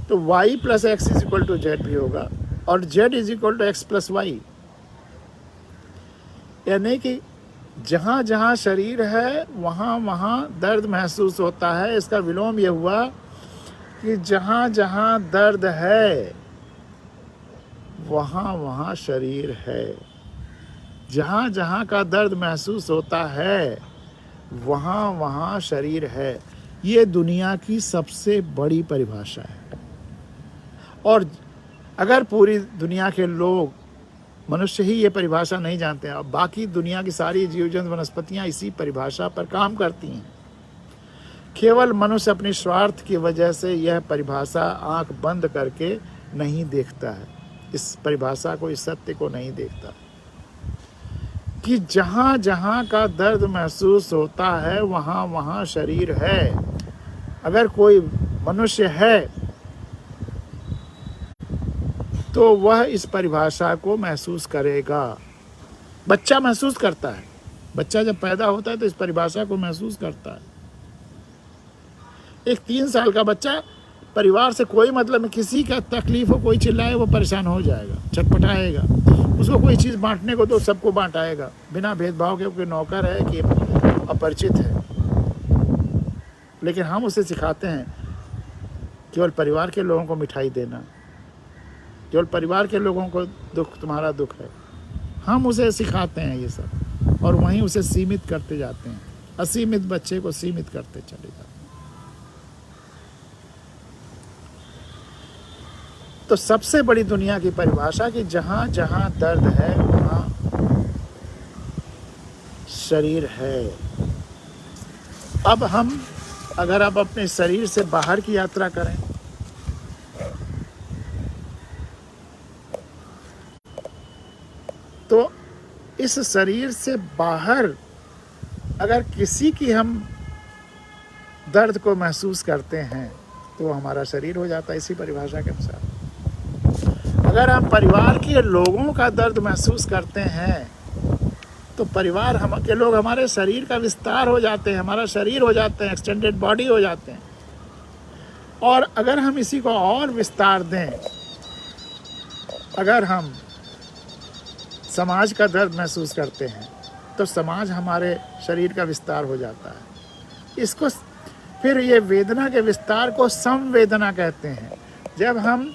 तो y + x = z भी होगा और z = x + y। यानी कि जहाँ जहाँ शरीर है वहाँ वहाँ दर्द महसूस होता है। इसका विलोम यह हुआ कि जहाँ जहाँ दर्द है वहाँ वहाँ शरीर है। जहाँ जहाँ का दर्द महसूस होता है वहाँ वहाँ शरीर है। ये दुनिया की सबसे बड़ी परिभाषा है। और अगर पूरी दुनिया के लोग, मनुष्य ही ये परिभाषा नहीं जानते हैं, अब बाकी दुनिया की सारी जीव जंतु वनस्पतियाँ इसी परिभाषा पर काम करती हैं। केवल मनुष्य अपने स्वार्थ की वजह से यह परिभाषा आंख बंद करके नहीं देखता है, इस परिभाषा को, इस सत्य को नहीं देखता कि जहाँ जहाँ का दर्द महसूस होता है वहाँ वहाँ शरीर है। अगर कोई मनुष्य है तो वह इस परिभाषा को महसूस करेगा। बच्चा महसूस करता है, बच्चा जब पैदा होता है तो इस परिभाषा को महसूस करता है। एक 3 साल का बच्चा परिवार से कोई मतलब में, किसी का तकलीफ हो, कोई चिल्लाए वो परेशान हो जाएगा, छटपटाएगा। उसको कोई चीज़ बांटने को तो सबको बांटाएगा बिना भेदभाव के, कोई नौकर है कि अपरिचित है। लेकिन हम उसे सिखाते हैं केवल परिवार के लोगों को मिठाई देना, केवल परिवार के लोगों को दुख, तुम्हारा दुख है। हम उसे सिखाते हैं ये सब और वहीं उसे सीमित करते जाते हैं। असीमित बच्चे को सीमित करते चले जाते हैं। तो सबसे बड़ी दुनिया की परिभाषा कि जहाँ जहाँ दर्द है वहाँ शरीर है। अब हम अगर आप अपने शरीर से बाहर की यात्रा करें तो इस शरीर से बाहर अगर किसी की हम दर्द को महसूस करते हैं तो हमारा शरीर हो जाता है इसी परिभाषा के अनुसार। अगर हम परिवार के लोगों का दर्द महसूस करते हैं तो परिवार हम के लोग हमारे शरीर का विस्तार हो जाते हैं, हमारा शरीर हो जाते हैं, एक्सटेंडेड बॉडी हो जाते हैं। और अगर हम इसी को और विस्तार दें, अगर हम समाज का दर्द महसूस करते हैं तो समाज हमारे शरीर का विस्तार हो जाता है। इसको फिर ये वेदना के विस्तार को संवेदना कहते हैं। जब हम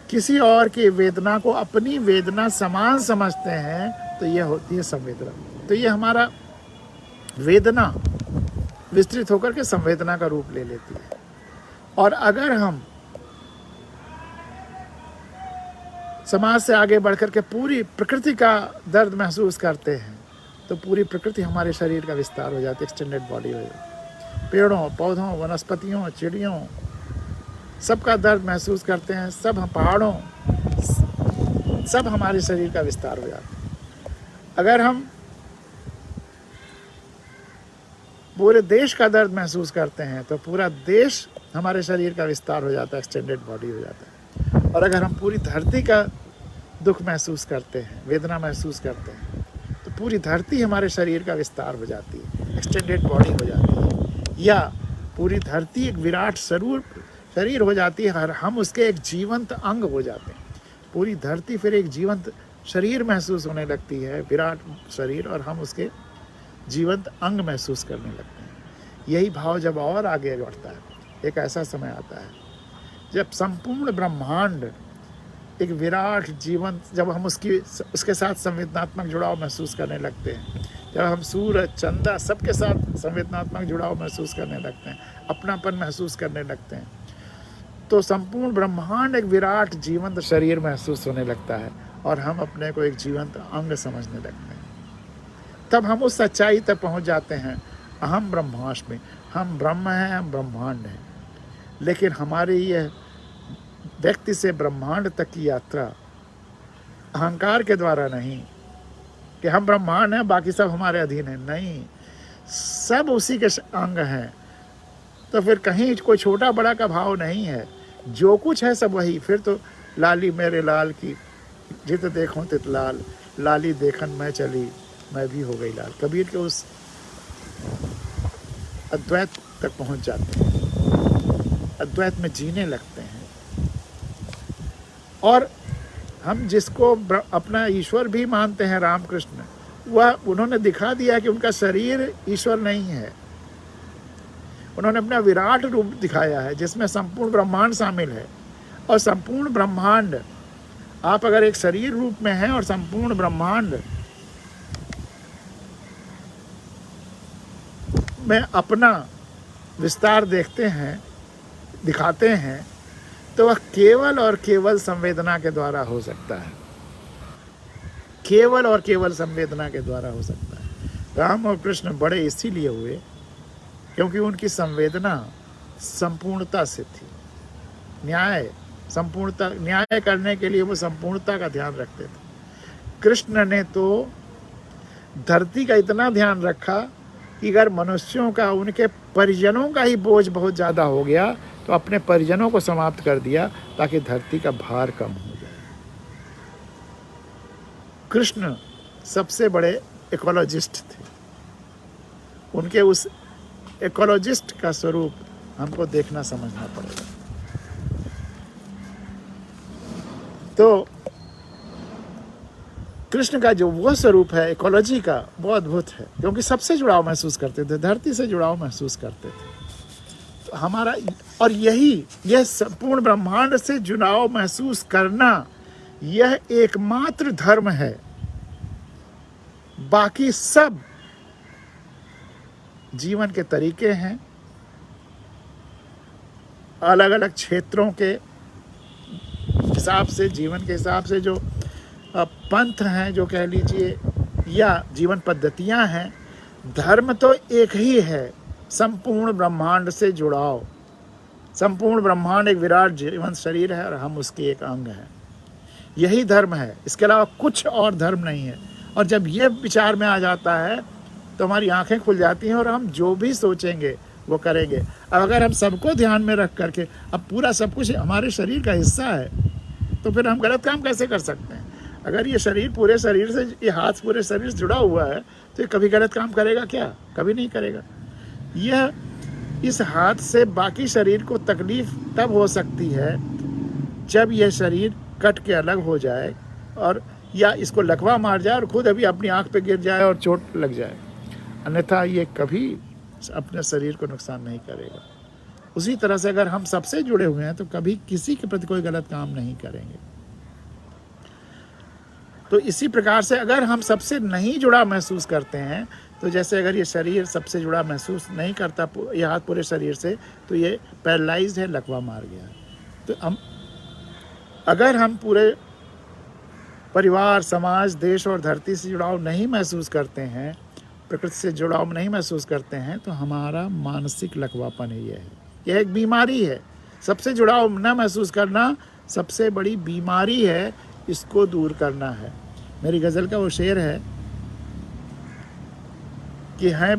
किसी और की वेदना को अपनी वेदना समान समझते हैं तो ये होती है संवेदना। तो ये हमारा वेदना विस्तृत होकर के संवेदना का रूप ले लेती है। और अगर हम समाज से आगे बढ़कर के पूरी प्रकृति का दर्द महसूस करते हैं तो पूरी प्रकृति हमारे शरीर का विस्तार हो जाती है, एक्सटेंडेड बॉडी हो जाती है। पेड़ों, पौधों, वनस्पतियों, चिड़ियों सबका दर्द महसूस करते हैं, सब हम पहाड़ों, सब हमारे शरीर का विस्तार हो जाता है। अगर हम पूरे देश का दर्द महसूस करते हैं तो पूरा देश हमारे शरीर का विस्तार हो जाता है, एक्सटेंडेड बॉडी हो जाता है। और अगर हम पूरी धरती का दुख महसूस करते हैं, वेदना महसूस करते हैं, तो पूरी धरती हमारे शरीर का विस्तार हो जाती है, एक्सटेंडेड बॉडी हो जाती है। या पूरी धरती एक विराट शरीर हो जाती है और हम उसके एक जीवंत अंग हो जाते हैं। पूरी धरती फिर एक जीवंत शरीर महसूस होने लगती है, विराट शरीर, और हम उसके जीवंत अंग महसूस करने लगते हैं। यही भाव जब और आगे बढ़ता है, एक ऐसा समय आता है जब संपूर्ण ब्रह्मांड एक विराट जीवंत, जब हम उसके साथ संवेदनात्मक जुड़ाव महसूस करने लगते हैं, जब हम सूरज, चंदा सबके साथ संवेदनात्मक जुड़ाव महसूस करने लगते हैं, अपनापन महसूस करने लगते हैं, तो संपूर्ण ब्रह्मांड एक विराट जीवंत शरीर महसूस होने लगता है और हम अपने को एक जीवंत अंग समझने लगते हैं। तब हम उस सच्चाई तक पहुंच जाते हैं, अहम ब्रह्मास्मि, हम ब्रह्म हैं, हम ब्रह्मांड हैं। लेकिन हमारी यह व्यक्ति से ब्रह्मांड तक की यात्रा अहंकार के द्वारा नहीं कि हम ब्रह्मांड हैं, बाकी सब हमारे अधीन हैं, नहीं, सब उसी के अंग हैं। तो फिर कहीं कोई छोटा बड़ा का भाव नहीं है, जो कुछ है सब वही। फिर तो लाली मेरे लाल की जित देखूं तित लाल, लाली देखन मैं चली मैं भी हो गई लाल। कबीर के उस अद्वैत तक पहुंच जाते हैं, अद्वैत में जीने लगते हैं। और हम जिसको अपना ईश्वर भी मानते हैं, रामकृष्ण, वह उन्होंने दिखा दिया कि उनका शरीर ईश्वर नहीं है। उन्होंने अपना विराट रूप दिखाया है जिसमें संपूर्ण ब्रह्मांड शामिल है। और संपूर्ण ब्रह्मांड, आप अगर एक शरीर रूप में हैं और संपूर्ण ब्रह्मांड में अपना विस्तार देखते हैं, दिखाते हैं, तो वह केवल और केवल संवेदना के द्वारा हो सकता है, केवल और केवल संवेदना के द्वारा हो सकता है। राम और कृष्ण बड़े इसीलिए हुए क्योंकि उनकी संवेदना संपूर्णता से थी। न्याय, संपूर्णता, न्याय करने के लिए वो संपूर्णता का ध्यान रखते थे। कृष्ण ने तो धरती का इतना ध्यान रखा कि अगर मनुष्यों का, उनके परिजनों का ही बोझ बहुत ज़्यादा हो गया तो अपने परिजनों को समाप्त कर दिया ताकि धरती का भार कम हो जाए। कृष्ण सबसे बड़े इकोलॉजिस्ट थे। उनके उस इकोलॉजिस्ट का स्वरूप हमको देखना समझना पड़ेगा। तो कृष्ण का जो वो स्वरूप है इकोलॉजी का, वो अद्भुत है क्योंकि सबसे जुड़ाव महसूस करते थे, धरती से जुड़ाव महसूस करते थे। तो हमारा, और यह संपूर्ण ब्रह्मांड से जुड़ाव महसूस करना, यह एकमात्र धर्म है। बाकी सब जीवन के तरीके हैं, अलग अलग क्षेत्रों के हिसाब से, जीवन के हिसाब से जो पंथ हैं, जो कह लीजिए, या जीवन पद्धतियां हैं। धर्म तो एक ही है, संपूर्ण ब्रह्मांड से जुड़ाव। संपूर्ण ब्रह्मांड एक विराट जीवंत शरीर है और हम उसके एक अंग हैं। यही धर्म है, इसके अलावा कुछ और धर्म नहीं है। और जब ये विचार में आ जाता है तो हमारी आंखें खुल जाती हैं और हम जो भी सोचेंगे वो करेंगे। अब अगर हम सबको ध्यान में रख करके, अब पूरा सब कुछ हमारे शरीर का हिस्सा है, तो फिर हम गलत काम कैसे कर सकते हैं? अगर ये शरीर पूरे शरीर से, ये हाथ पूरे शरीर से जुड़ा हुआ है, तो ये कभी गलत काम करेगा क्या? कभी नहीं करेगा। यह इस हाथ से बाकी शरीर को तकलीफ तब हो सकती है जब यह शरीर कट के अलग हो जाए, और या इसको लकवा मार जाए और खुद अभी अपनी आंख पे गिर जाए और चोट लग जाए, अन्यथा ये कभी अपने शरीर को नुकसान नहीं करेगा। उसी तरह से अगर हम सबसे जुड़े हुए हैं तो कभी किसी के प्रति कोई गलत काम नहीं करेंगे। तो इसी प्रकार से अगर हम सबसे नहीं जुड़ा महसूस करते हैं, तो जैसे अगर ये शरीर सबसे जुड़ा महसूस नहीं करता, ये हाथ पूरे शरीर से, तो ये पैरालाइज्ड है, लकवा मार गया है। तो अगर हम पूरे परिवार, समाज, देश और धरती से जुड़ाव नहीं महसूस करते हैं, प्रकृति से जुड़ाव नहीं महसूस करते हैं, तो हमारा मानसिक लकवापन ही है। यह एक बीमारी है। सबसे जुड़ाव न महसूस करना सबसे बड़ी बीमारी है, इसको दूर करना है। मेरी गज़ल का वो शेर है कि हैं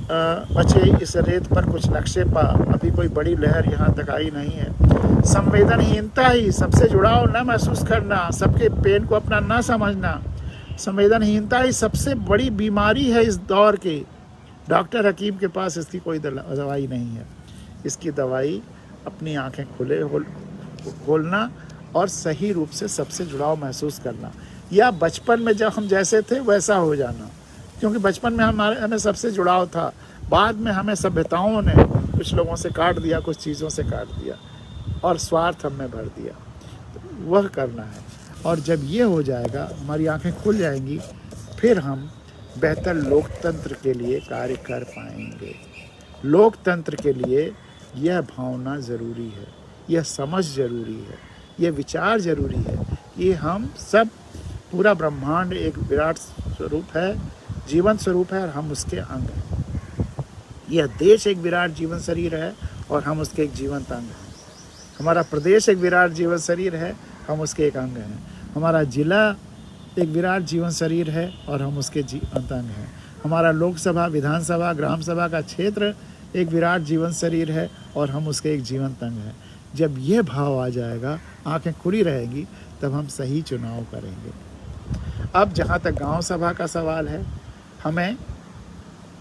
बचे इस रेत पर कुछ नक्शे पा, अभी कोई बड़ी लहर यहाँ तक आई नहीं है। संवेदनहीनता ही सबसे जुड़ाव न महसूस करना, सबके पेन को अपना न समझना, संवेदनहीनता ही सबसे बड़ी बीमारी है इस दौर की। डॉक्टर हकीम के पास इसकी कोई दवाई नहीं है। इसकी दवाई अपनी आंखें खोलना और सही रूप से सबसे जुड़ाव महसूस करना, या बचपन में जब हम जैसे थे वैसा हो जाना। क्योंकि बचपन में हमें सबसे जुड़ाव था, बाद में हमें सभ्यताओं ने कुछ लोगों से काट दिया, कुछ चीज़ों से काट दिया और स्वार्थ हमें भर दिया। तो वह करना है, और जब ये हो जाएगा, हमारी आंखें खुल जाएंगी, फिर हम बेहतर लोकतंत्र के लिए कार्य कर पाएंगे। लोकतंत्र के लिए यह भावना ज़रूरी है, यह समझ ज़रूरी है, यह विचार ज़रूरी है कि हम सब, पूरा ब्रह्मांड एक विराट स्वरूप है, जीवन स्वरूप है, और हम उसके अंग हैं। यह देश एक विराट जीवन शरीर है और हम उसके एक जीवंत अंग हैं। हमारा प्रदेश एक विराट जीवन शरीर है, हम उसके एक अंग हैं। हमारा जिला एक विराट जीवन शरीर है और हम उसके जीवंत अंग हैं। हमारा लोकसभा, विधानसभा, ग्राम सभा का क्षेत्र एक विराट जीवन शरीर है और हम उसके एक जीवंत अंग हैं। जब यह भाव आ जाएगा, आंखें खुली रहेंगी, तब हम सही चुनाव करेंगे। अब जहाँ तक गांव सभा का सवाल है, हमें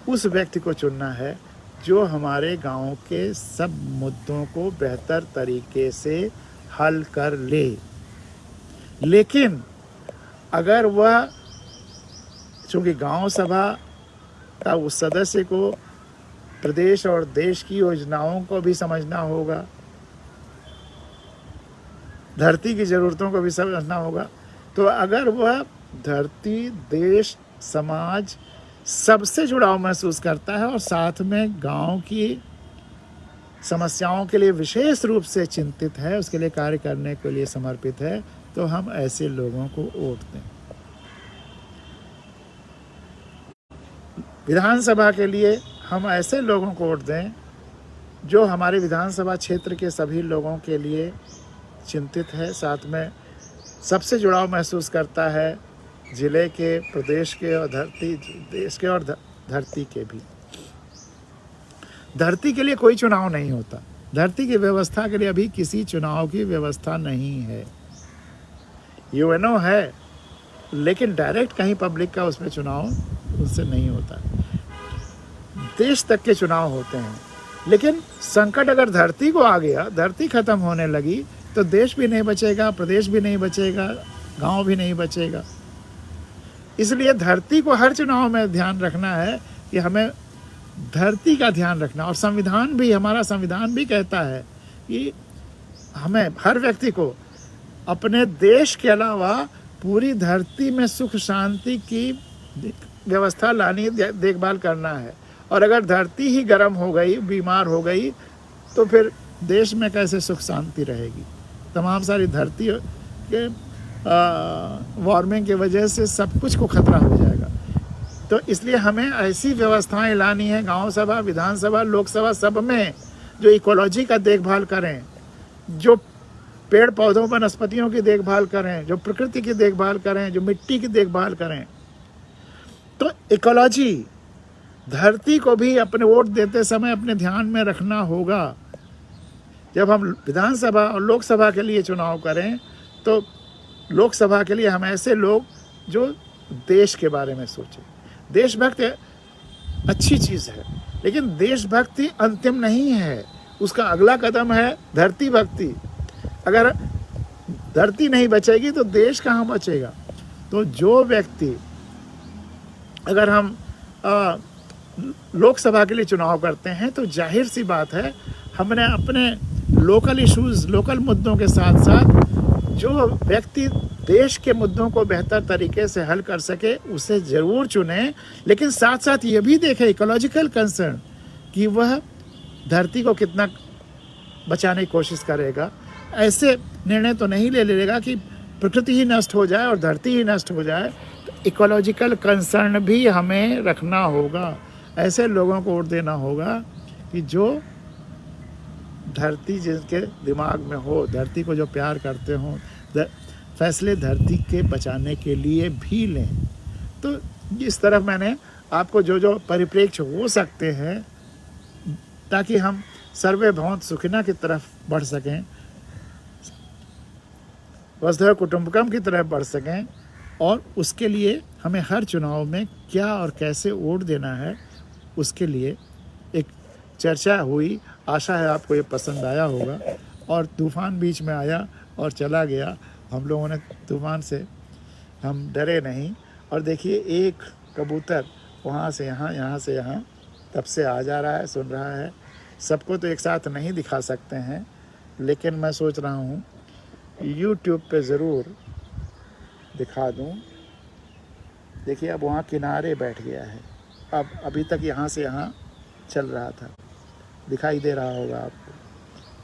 उस व्यक्ति को चुनना है जो हमारे गांव के सब मुद्दों को बेहतर तरीके से हल कर ले। लेकिन अगर वह, चूँकि गांव सभा का उस सदस्य को प्रदेश और देश की योजनाओं को भी समझना होगा, धरती की ज़रूरतों को भी समझना होगा, तो अगर वह धरती, देश, समाज सबसे जुड़ाव महसूस करता है और साथ में गांव की समस्याओं के लिए विशेष रूप से चिंतित है, उसके लिए कार्य करने के लिए समर्पित है, तो हम ऐसे लोगों को वोट दें। विधानसभा के लिए हम ऐसे लोगों को वोट दें जो हमारे विधानसभा क्षेत्र के सभी लोगों के लिए चिंतित है, साथ में सबसे जुड़ाव महसूस करता है, ज़िले के, प्रदेश के और धरती, देश के और धरती के भी। धरती के लिए कोई चुनाव नहीं होता, धरती की व्यवस्था के लिए अभी किसी चुनाव की व्यवस्था नहीं है। यूएनओ है, लेकिन डायरेक्ट कहीं पब्लिक का उसमें चुनाव उससे नहीं होता। देश तक के चुनाव होते हैं, लेकिन संकट अगर धरती को आ गया, धरती खत्म होने लगी, तो देश भी नहीं बचेगा, प्रदेश भी नहीं बचेगा, गांव भी नहीं बचेगा। इसलिए धरती को हर चुनाव में ध्यान रखना है कि हमें धरती का ध्यान रखना। और संविधान भी, हमारा संविधान भी कहता है कि हमें, हर व्यक्ति को अपने देश के अलावा पूरी धरती में सुख शांति की व्यवस्था लानी, देखभाल करना है। और अगर धरती ही गर्म हो गई, बीमार हो गई, तो फिर देश में कैसे सुख शांति रहेगी। तमाम सारी धरती के वार्मिंग की वजह से सब कुछ को खतरा हो जाएगा। तो इसलिए हमें ऐसी व्यवस्थाएं लानी है, गांव सभा, विधानसभा, लोकसभा, सब में, जो इकोलॉजी का देखभाल करें, जो पेड़ पौधों, वनस्पतियों की देखभाल करें, जो प्रकृति की देखभाल करें, जो मिट्टी की देखभाल करें। तो इकोलॉजी, धरती को भी अपने वोट देते समय अपने ध्यान में रखना होगा। जब हम विधानसभा और लोकसभा के लिए चुनाव करें, तो लोकसभा के लिए हम ऐसे लोग जो देश के बारे में सोचें। देशभक्ति अच्छी चीज़ है, लेकिन देशभक्ति अंतिम नहीं है, उसका अगला कदम है धरती भक्ति। अगर धरती नहीं बचेगी तो देश कहाँ बचेगा। तो जो व्यक्ति, अगर हम लोकसभा के लिए चुनाव करते हैं तो जाहिर सी बात है हमने अपने लोकल इश्यूज़, लोकल मुद्दों के साथ साथ जो व्यक्ति देश के मुद्दों को बेहतर तरीके से हल कर सके उसे ज़रूर चुनें। लेकिन साथ साथ ये भी देखें इकोलॉजिकल कंसर्न कि वह धरती को कितना बचाने की कोशिश करेगा। ऐसे निर्णय तो नहीं ले लेगा कि प्रकृति ही नष्ट हो जाए और धरती ही नष्ट हो जाए। तो इकोलॉजिकल कंसर्न भी हमें रखना होगा। ऐसे लोगों को वोट देना होगा कि जो धरती जिनके दिमाग में हो, धरती को जो प्यार करते हों, फैसले धरती के बचाने के लिए भी लें। तो इस तरफ मैंने आपको जो जो परिप्रेक्ष्य हो सकते हैं ताकि हम सर्वे भवन्तु सुखिनः की तरफ बढ़ सकें, वसुधैव कुटुम्बकम की तरफ बढ़ सकें, और उसके लिए हमें हर चुनाव में क्या और कैसे वोट देना है उसके लिए एक चर्चा हुई। आशा है आपको ये पसंद आया होगा। और तूफ़ान बीच में आया और चला गया, हम लोगों ने तूफ़ान से हम डरे नहीं। और देखिए एक कबूतर वहाँ से यहाँ, यहाँ से यहाँ तब से आ जा रहा है, सुन रहा है। सबको तो एक साथ नहीं दिखा सकते हैं, लेकिन मैं सोच रहा हूँ YouTube पे ज़रूर दिखा दूँ। देखिए अब वहाँ किनारे बैठ गया है, अब अभी तक यहाँ से यहाँ चल रहा था, दिखाई दे रहा होगा आपको,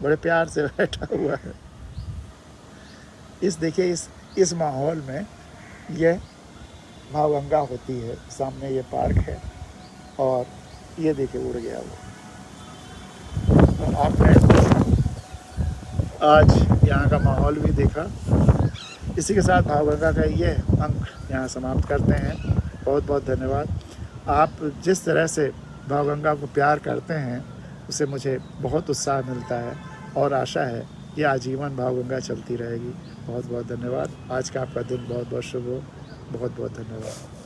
बड़े प्यार से बैठा हुआ है। देखिए इस माहौल में ये भावगंगा होती है, सामने ये पार्क है और ये देखिए उड़ गया वो। तो आपने आज यहाँ का माहौल भी देखा। इसी के साथ भावगंगा का ये अंक यहाँ समाप्त करते हैं। बहुत बहुत धन्यवाद। आप जिस तरह से भावगंगा को प्यार करते हैं उससे मुझे बहुत उत्साह मिलता है और आशा है कि आजीवन भावगंगा चलती रहेगी। बहुत बहुत धन्यवाद। आज का आपका दिन बहुत बहुत शुभ हो। बहुत बहुत धन्यवाद।